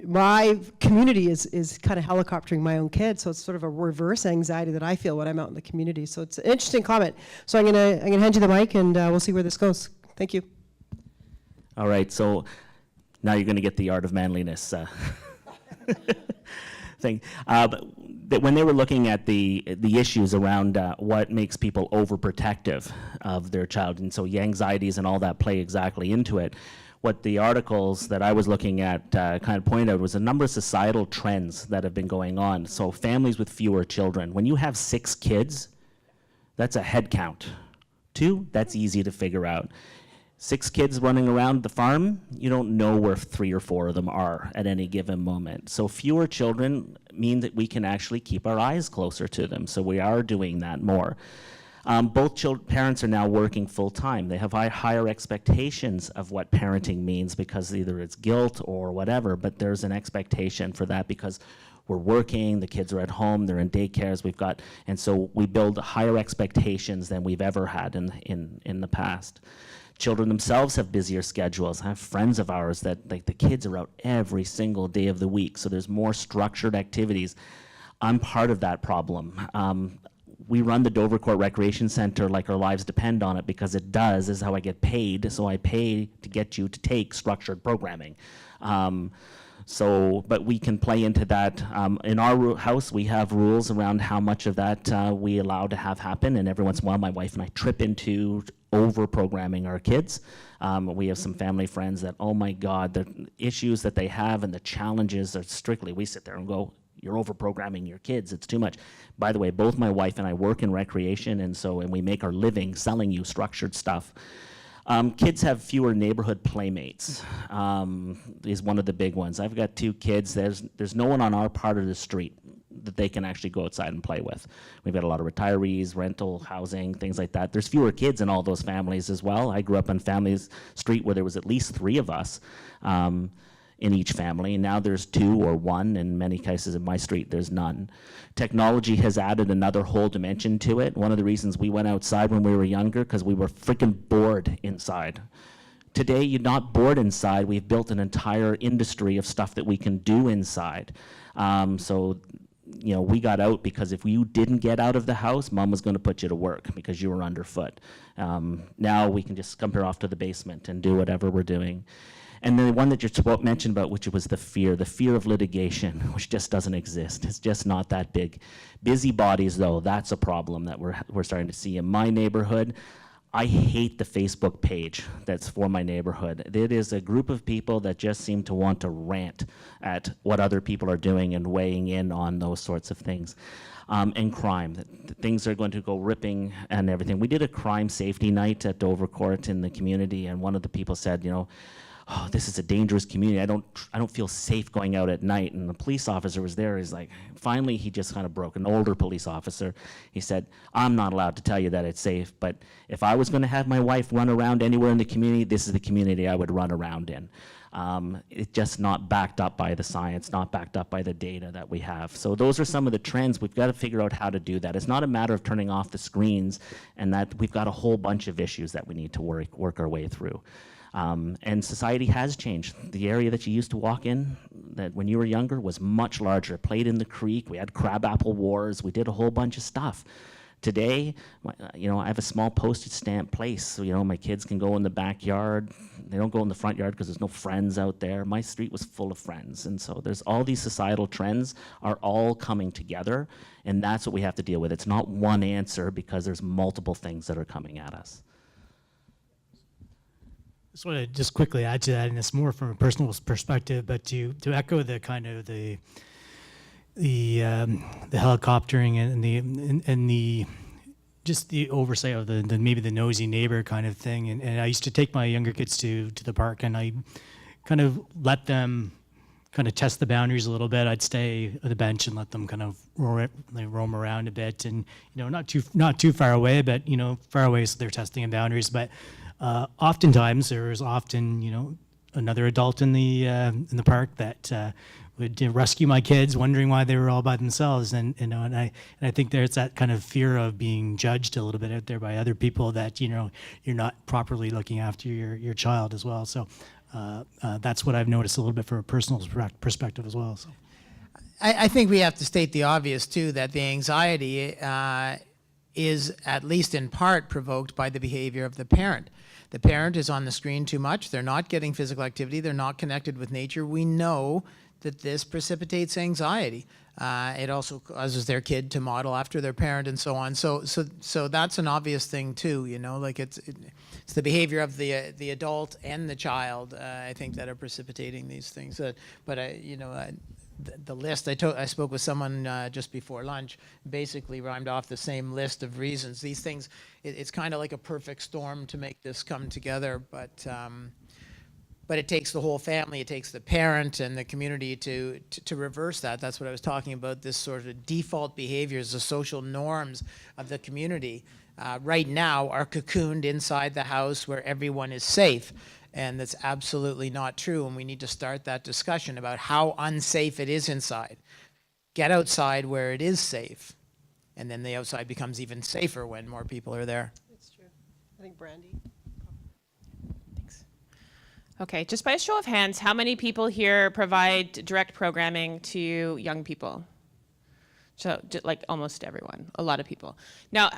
my community is kind of helicoptering my own kids, so it's sort of a reverse anxiety that I feel when I'm out in the community. So it's an interesting comment. So I'm gonna hand you the mic, and we'll see where this goes. Thank you. All right, so now you're going to get the art of manliness thing. But when they were looking at the issues around what makes people overprotective of their child, and so the anxieties and all that play exactly into it, what the articles that I was looking at kind of pointed out was a number of societal trends that have been going on. So families with fewer children. When you have 6 kids, that's a head count. 2, that's easy to figure out. 6 kids running around the farm, you don't know where 3 or 4 of them are at any given moment. So fewer children mean that we can actually keep our eyes closer to them. So we are doing that more. Both parents are now working full-time. They have higher expectations of what parenting means because either it's guilt or whatever, but there's an expectation for that because we're working, the kids are at home, they're in daycares, and so we build higher expectations than we've ever had in the past. Children themselves have busier schedules. I have friends of ours that the kids are out every single day of the week, so there's more structured activities. I'm part of that problem. We run the Dovercourt Recreation Center like our lives depend on it because it does, is how I get paid, so I pay to get you to take structured programming. But we can play into that. In our house, we have rules around how much of that we allow to have happen, and every once in a while, my wife and I trip into over-programming our kids. We have some family friends that, oh my God, the issues that they have and the challenges are strictly, we sit there and go, you're over-programming your kids, it's too much. By the way, both my wife and I work in recreation, and we make our living selling you structured stuff. Kids have fewer neighborhood playmates, is one of the big ones. I've got 2 kids, there's no one on our part of the street that they can actually go outside and play with. We've got a lot of retirees, rental housing, things like that. There's fewer kids in all those families as well. I grew up on families street where there was at least 3 of us in each family, and now there's 2 or 1. In many cases in my street, there's none. Technology has added another whole dimension to it. One of the reasons we went outside when we were younger, because we were freaking bored inside. Today, you're not bored inside. We've built an entire industry of stuff that we can do inside. We got out because if you didn't get out of the house, Mom was going to put you to work because you were underfoot. Now we can just scamper off to the basement and do whatever we're doing. And then the one that you mentioned about, which was the fear of litigation, which just doesn't exist. It's just not that big. Busybodies, though, that's a problem that we're starting to see in my neighborhood. I hate the Facebook page that's for my neighborhood. It is a group of people that just seem to want to rant at what other people are doing and weighing in on those sorts of things. And crime, things are going to go ripping and everything. We did a crime safety night at Dovercourt in the community, and one of the people said, oh, this is a dangerous community. I don't feel safe going out at night. And the police officer was there. He's like, finally, he just kind of broke. An older police officer. He said, I'm not allowed to tell you that it's safe, but if I was going to have my wife run around anywhere in the community, this is the community I would run around in. It's just not backed up by the science, not backed up by the data that we have. So those are some of the trends. We've got to figure out how to do that. It's not a matter of turning off the screens, and that we've got a whole bunch of issues that we need to work our way through. And society has changed. The area that you used to walk in, that when you were younger, was much larger. Played in the creek, we had crabapple wars, we did a whole bunch of stuff. Today, I have a small postage stamp place, so my kids can go in the backyard. They don't go in the front yard because there's no friends out there. My street was full of friends, and so there's all these societal trends are all coming together, and that's what we have to deal with. It's not one answer because there's multiple things that are coming at us. Just want to just quickly add to that, and it's more from a personal perspective, but to echo the kind of the helicoptering and the just the oversight of the maybe the nosy neighbor kind of thing. And I used to take my younger kids to the park, and I kind of let them kind of test the boundaries a little bit. I'd stay at the bench and let them kind of roam around a bit, and not too far away, but far away so they're testing the boundaries. But oftentimes there's another adult in the park that would rescue my kids, wondering why they were all by themselves, and I think there's that kind of fear of being judged a little bit out there by other people that you're not properly looking after your child as well. So that's what I've noticed a little bit from a personal perspective as well. So I think we have to state the obvious too, that the anxiety is at least in part provoked by the behavior of the parent. The parent is on the screen too much. They're not getting physical activity. They're not connected with nature. We know that this precipitates anxiety. It also causes their kid to model after their parent and so on. So that's an obvious thing too. Like it's the behavior of the adult and the child. I think that are precipitating these things. The list, I spoke with someone just before lunch, basically rhymed off the same list of reasons. These things, it's kind of like a perfect storm to make this come together, but it takes the whole family, it takes the parent and the community to reverse that. That's what I was talking about, this sort of default behaviors, the social norms of the community. right now are cocooned inside the house where everyone is safe. And that's absolutely not true. And we need to start that discussion about how unsafe it is inside. Get outside where it is safe. And then the outside becomes even safer when more people are there. It's true. I think Brandy. Thanks. Okay, just by a show of hands, how many people here provide direct programming to young people? So, like almost everyone, a lot of people. Now,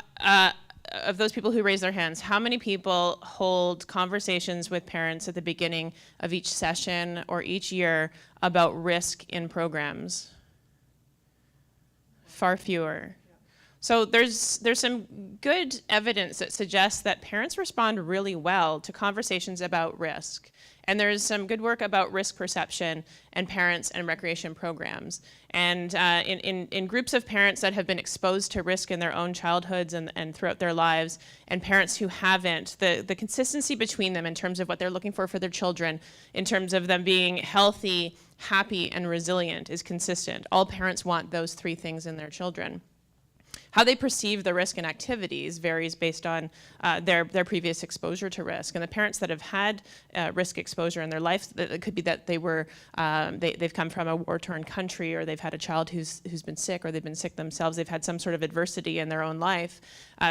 of those people who raise their hands, how many people hold conversations with parents at the beginning of each session or each year about risk in programs? Far fewer. So there's some good evidence that suggests that parents respond really well to conversations about risk. And there's some good work about risk perception and parents and recreation programs. And in groups of parents that have been exposed to risk in their own childhoods and throughout their lives, and parents who haven't, the consistency between them in terms of what they're looking for their children, in terms of them being healthy, happy, and resilient is consistent. All parents want those three things in their children. How they perceive the risk in activities varies based on their previous exposure to risk. And the parents that have had risk exposure in their life, it could be that they've come from a war-torn country, or they've had a child who's been sick, or they've been sick themselves, they've had some sort of adversity in their own life.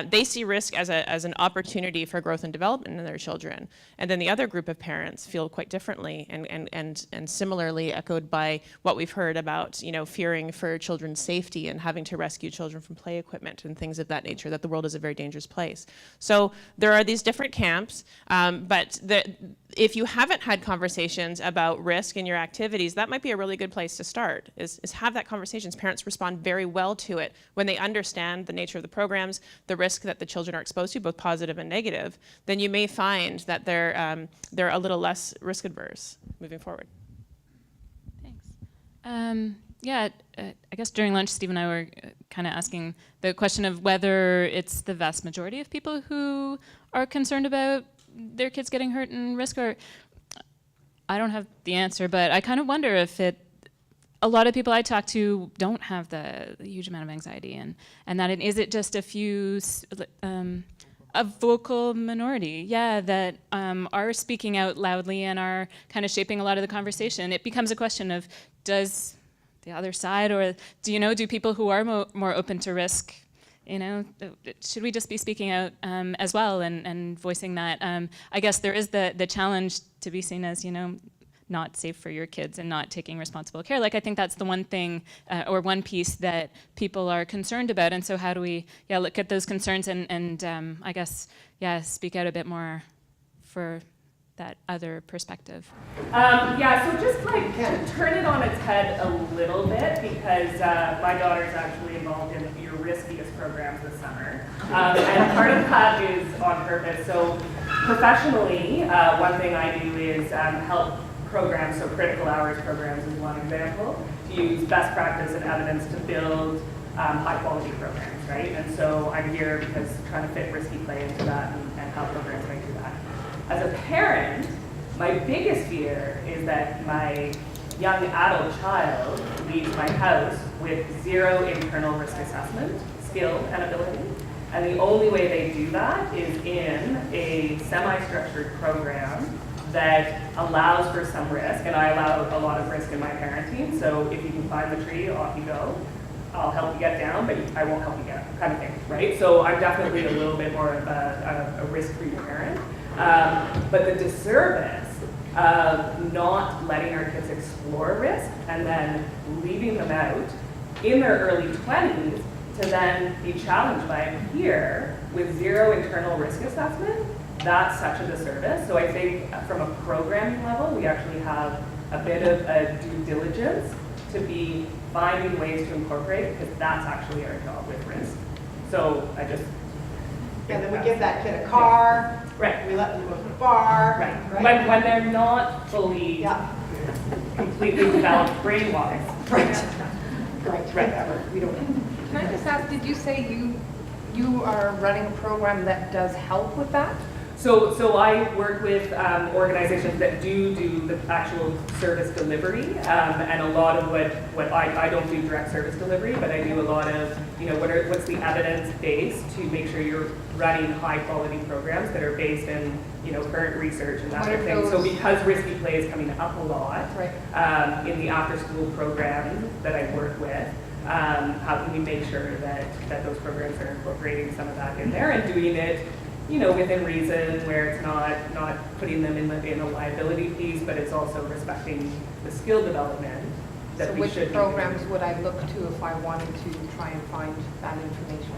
They see risk as an opportunity for growth and development in their children. And then the other group of parents feel quite differently, and similarly echoed by what we've heard about, fearing for children's safety and having to rescue children from play equipment and things of that nature, that the world is a very dangerous place. So there are these different camps, but if you haven't had conversations about risk in your activities, that might be a really good place to start, is have that conversation. Parents respond very well to it when they understand the nature of the programs, the risk that the children are exposed to, both positive and negative. Then you may find that they're a little less risk adverse moving forward. Thanks. Yeah, I guess during lunch, Steve and I were kind of asking the question of whether it's the vast majority of people who are concerned about their kids getting hurt and risk, or I don't have the answer, but I kind of wonder if a lot of people I talk to don't have the huge amount of anxiety, and that is it just a few, a vocal minority, that are speaking out loudly and are kind of shaping a lot of the conversation. It becomes a question of, does the other side, or do people who are more open to risk, should we just be speaking out as well and voicing that? I guess there is the challenge to be seen as, not safe for your kids and not taking responsible care. Like, I think that's the one thing or one piece that people are concerned about. And so how do we look at those concerns and I guess, speak out a bit more for that other perspective? So just to turn it on its head a little bit, because my daughter is actually involved in your riskiest programs this summer. And part of that is on purpose. So professionally, one thing I do is help programs, so critical hours programs is one example, to use best practice and evidence to build high quality programs, right? And so I'm here because trying to fit risky play into that and how programs might do that. As a parent, my biggest fear is that my young adult child leaves my house with zero internal risk assessment, skill, and ability. And the only way they do that is in a semi-structured program that allows for some risk, and I allow a lot of risk in my parenting. So if you can climb the tree, off you go. I'll help you get down, but I won't help you get up, kind of thing, right? So I'm definitely a little bit more of a risk-free parent. But the disservice of not letting our kids explore risk and then leaving them out in their early 20s to then be challenged by a peer with zero internal risk assessment, that's such a disservice. So I think from a programming level, we actually have a bit of a due diligence to be finding ways to incorporate, because that's actually our job with risk. So I just... And then we give that kid a car. Right. We let them go to the bar. Right. When they're not fully, completely developed brain-wise. Right. Whatever. We don't. Can I just ask, did you say you are running a program that does help with that? So I work with organizations that do the actual service delivery, and a lot of what I don't do direct service delivery, but I do a lot of, what's the evidence base to make sure you're running high quality programs that are based in, current research and that sort of thing. So because risky play is coming up a lot, Right. In the after school programs that I work with, how can we make sure that those programs are incorporating some of that in there and doing it, within reason, where it's not putting them in a liability piece, but it's also respecting the skill development that So we which should be programs doing. would I look to if I wanted to try and find that information?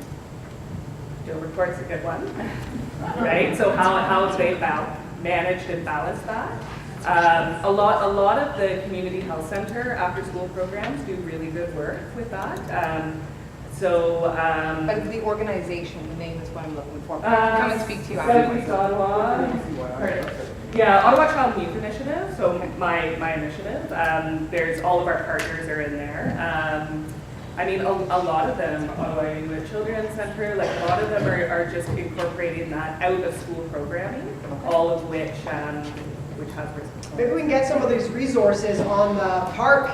Field report's a good one, right? So how have they managed and balanced that? A lot of the community health center after school programs do really good work with that. But it's the organization, the name is what I'm looking for. But I can come and speak to you afterwards. Southeast Ottawa. Yeah, Ottawa Child and Youth Initiative, so my initiative. There's all of our partners are in there. I mean, a lot of them, Ottawa Inuit Children's Center, like a lot of them are just incorporating that out of school programming, all of which has risk. Maybe we can get some of these resources on the park.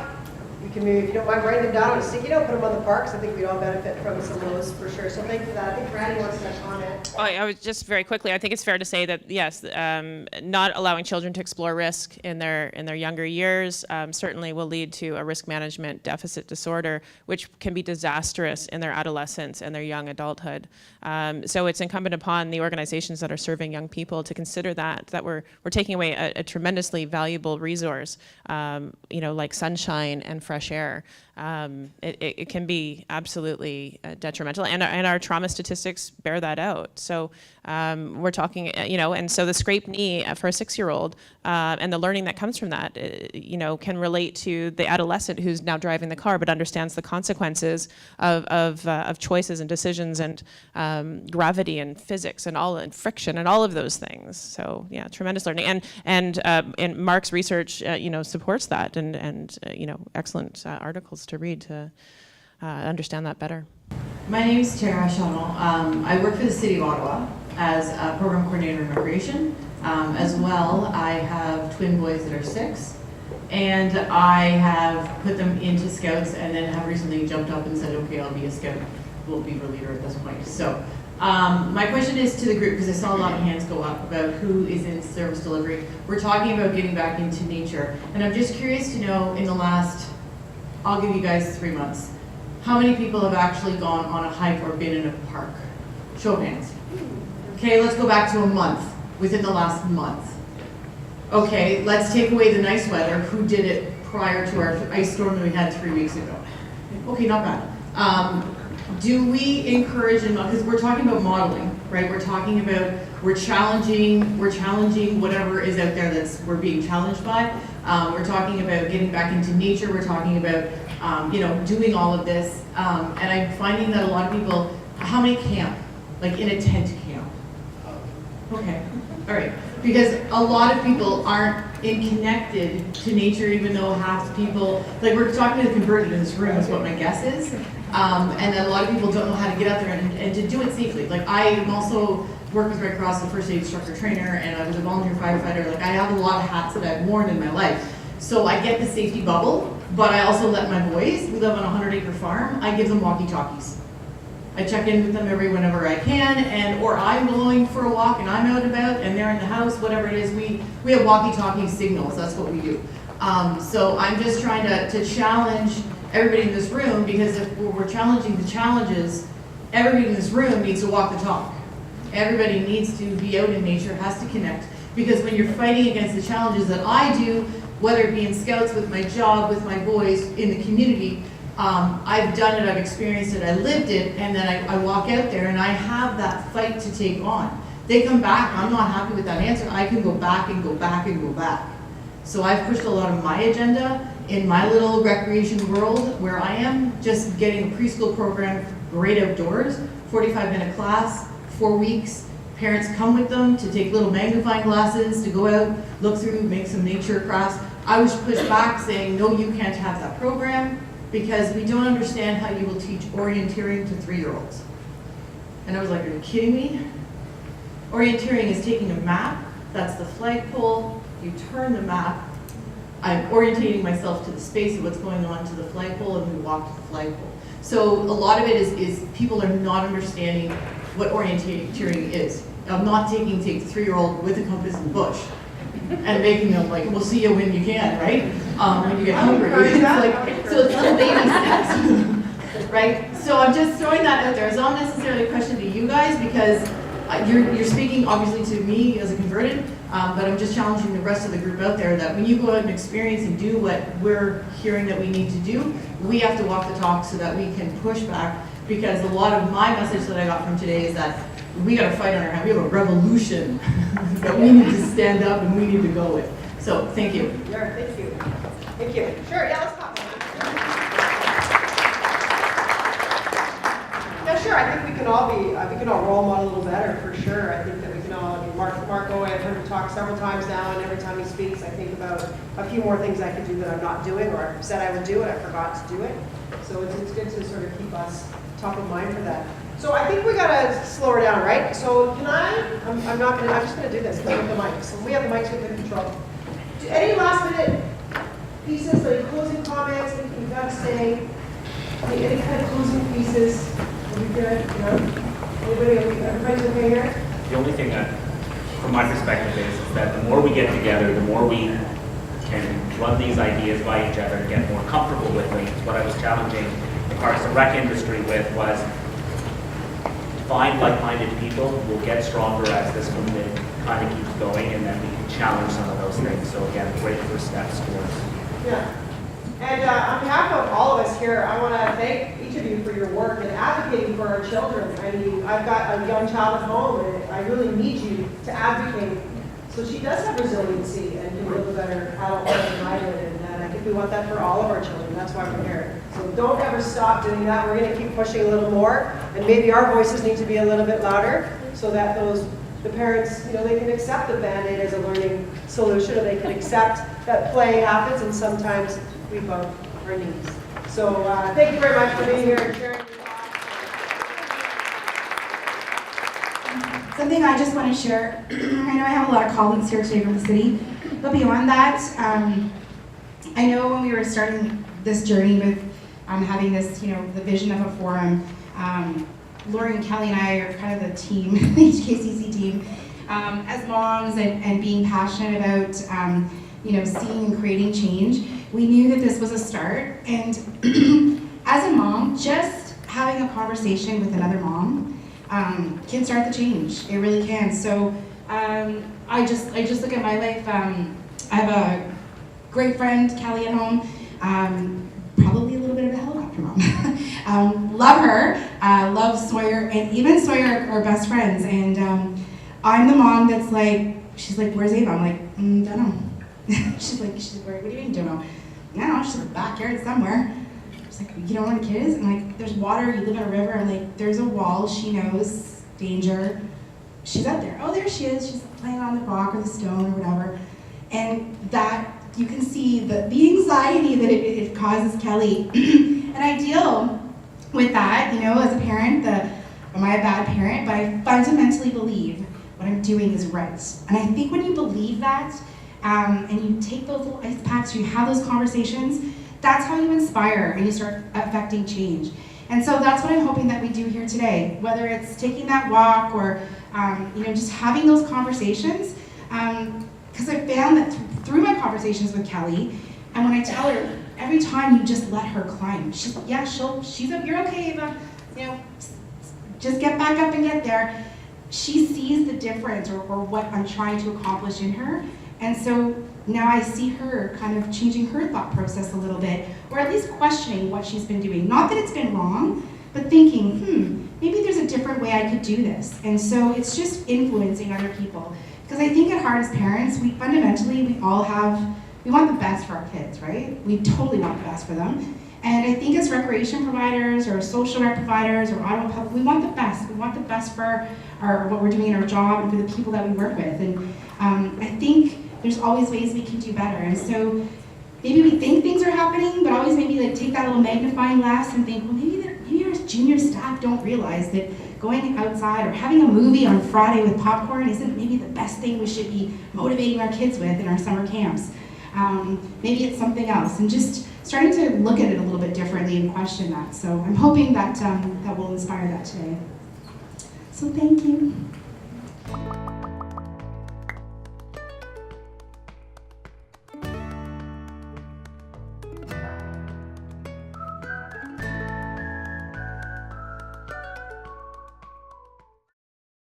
We can maybe, if you don't mind, write them down on a sticky note, put them on the parks. I think we'd all benefit from some of those for sure. So thank you for that. I think Randy wants to comment. I was just very quickly, I think it's fair to say that, yes, not allowing children to explore risk in their younger years certainly will lead to a risk management deficit disorder, which can be disastrous in their adolescence and their young adulthood. So it's incumbent upon the organizations that are serving young people to consider that we're taking away a tremendously valuable resource, like sunshine and fresh air. It can be absolutely detrimental, and our trauma statistics bear that out. So we're talking, and so the scraped knee for a 6-year-old and the learning that comes from that, can relate to the adolescent who's now driving the car but understands the consequences of choices and decisions and gravity and physics and friction and all of those things. So yeah, tremendous learning, and Mark's research, supports that, and excellent articles to read to understand that better. My name is Tara Chanel. I work for the City of Ottawa as a program coordinator in recreation. As well, I have twin boys that are 6, and I have put them into Scouts and then have recently jumped up and said, okay, I'll be a Scout, will be the leader at this point. So my question is to the group, because I saw a lot of hands go up about who is in service delivery. We're talking about getting back into nature, and I'm just curious to know, in the last, I'll give you guys 3 months, how many people have actually gone on a hike or been in a park? Show of hands. Okay, let's go back to a month, within the last month. Okay, let's take away the nice weather. Who did it prior to our ice storm that we had 3 weeks ago? Okay, not bad. Do we encourage, because we're talking about modeling, right? We're talking about, we're challenging whatever is out there that's we're being challenged by. We're talking about getting back into nature. We're talking about, doing all of this. And I'm finding that a lot of people, how many camp? Like in a tent camp? Okay, all right. Because a lot of people aren't connected to nature, even though half the people, like we're talking to the converted in this room is what my guess is. And then a lot of people don't know how to get out there and to do it safely. Like I am also work with Red Cross, the first aid instructor trainer, and I was a volunteer firefighter. Like I have a lot of hats that I've worn in my life. So I get the safety bubble, but I also let my boys, we live on a 100-acre farm, I give them walkie-talkies. I check in with them whenever I can, or I'm going for a walk and I'm out and about and they're in the house, whatever it is, we have walkie-talkie signals, that's what we do. So I'm just trying to challenge everybody in this room, because if we're challenging the challenges, everybody in this room needs to walk the talk. Everybody needs to be out in nature, has to connect, because when you're fighting against the challenges that I do, whether it be in Scouts, with my job, with my boys, in the community, I've done it, I've experienced it, I lived it, and then I walk out there and I have that fight to take on. They come back, I'm not happy with that answer, I can go back and go back and go back. So I've pushed a lot of my agenda in my little recreation world where I am, just getting a preschool program, great outdoors, 45-minute class, 4 weeks. Parents come with them to take little magnifying glasses, to go out, look through, make some nature crafts. I was pushed back saying, no, you can't have that program, because we don't understand how you will teach orienteering to 3-year-olds. And I was like, are you kidding me? Orienteering is taking a map, that's the flagpole, you turn the map, I'm orientating myself to the space of what's going on to the flagpole, and we walk to the flagpole. So a lot of it is people are not understanding what orienteering is. I'm not taking, say, the 3-year-old with a compass in the bush and making them like, we'll see you when you can, right? When you get hungry. It's like, so it's little baby steps, right? So I'm just throwing that out there. It's not necessarily a question to you guys, because you're speaking obviously to me as a converted, but I'm just challenging the rest of the group out there that when you go out and experience and do what we're hearing that we need to do, we have to walk the talk so that we can push back, because a lot of my message that I got from today is that we got to fight on our hands. We have a revolution that we need to stand up and we need to go with. So thank you. Yeah, thank you. Thank you. Sure, yeah, let's talk. Yeah, sure, I think we can all role model a little better, for sure. I think that we can all, I mean, Marco, I've heard him talk several times now, and every time he speaks, I think about a few more things I could do that I'm not doing, or I said I would do and I forgot to do it. So it's good to sort of keep us top of mind for that. So I think we gotta slow her down, right? So can I'm just gonna do this, because we have the mics. So we have the mics with the control. Any last minute pieces, like closing comments, anything you've got to say? Any kind of closing pieces? Are we good? You know? Everybody's okay here? The only thing that, from my perspective, is that the more we get together, the more we can run these ideas by each other and get more comfortable with them. What I was challenging the Parks and Rec industry with was find like-minded people. We'll get stronger as this movement kind of keeps going, and then we can challenge some of those things. So again, great first steps towards. Yeah. And on behalf of all of us here, I want to thank each of you for your work in advocating for our children. I mean, I've got a young child at home, and I really need you to advocate so she does have resiliency and can live a better adult life than I did. And I think we want that for all of our children. That's why we're here. So don't ever stop doing that. We're going to keep pushing a little more, and maybe our voices need to be a little bit louder so that the parents, you know, they can accept the Band-Aid as a learning solution, or they can accept that play happens, and sometimes we bump our knees. So thank you very much for being here and sharing your thoughts. Something I just want to share, I know I have a lot of colleagues here today from the city, but beyond that, I know when we were starting this journey with having this, you know, the vision of a forum, Lori and Kelly and I are kind of the team, the HKCC team, as moms and being passionate about, you know, seeing and creating change. We knew that this was a start, and as a mom, just having a conversation with another mom can start the change. It really can. So I just look at my life. I have a great friend, Kelly, at home. Probably a little bit of a helicopter mom. Love her, love Sawyer, and even Sawyer are best friends. And I'm the mom that's like, she's like, where's Ava? I'm like, don't know. she's like, what do you mean, don't know? I don't know, she's in the backyard somewhere. She's like, you don't want kids? I'm like, there's water, you live on a river. I'm like, there's a wall, she knows, danger. She's out there. Oh, there she is. She's playing on the rock or the stone or whatever. And that, you can see the anxiety that it causes Kelly. And I deal with that, you know, as a parent. Am I a bad parent? But I fundamentally believe what I'm doing is right. And I think when you believe that, and you take those little ice packs, you have those conversations, that's how you inspire and you start affecting change. And so that's what I'm hoping that we do here today, whether it's taking that walk or you know, just having those conversations. Because I found that through my conversations with Kelly, and when I tell her, every time you just let her climb, she's you're okay, Ava, you know, just get back up and get there. She sees the difference or what I'm trying to accomplish in her. And so now I see her kind of changing her thought process a little bit, or at least questioning what she's been doing. Not that it's been wrong, but thinking, maybe there's a different way I could do this. And so it's just influencing other people. Because I think at heart as parents, we want the best for our kids, right? We totally want the best for them. And I think as recreation providers or social rec providers or auto public, we want the best. We want the best for what we're doing in our job and for the people that we work with. And I think there's always ways we can do better. And so maybe we think things are happening, but always maybe like take that little magnifying glass and think, well, maybe our junior staff don't realize that going outside or having a movie on Friday with popcorn isn't maybe the best thing we should be motivating our kids with in our summer camps. Maybe it's something else, and just starting to look at it a little bit differently and question that. So I'm hoping that that will inspire that today. So thank you.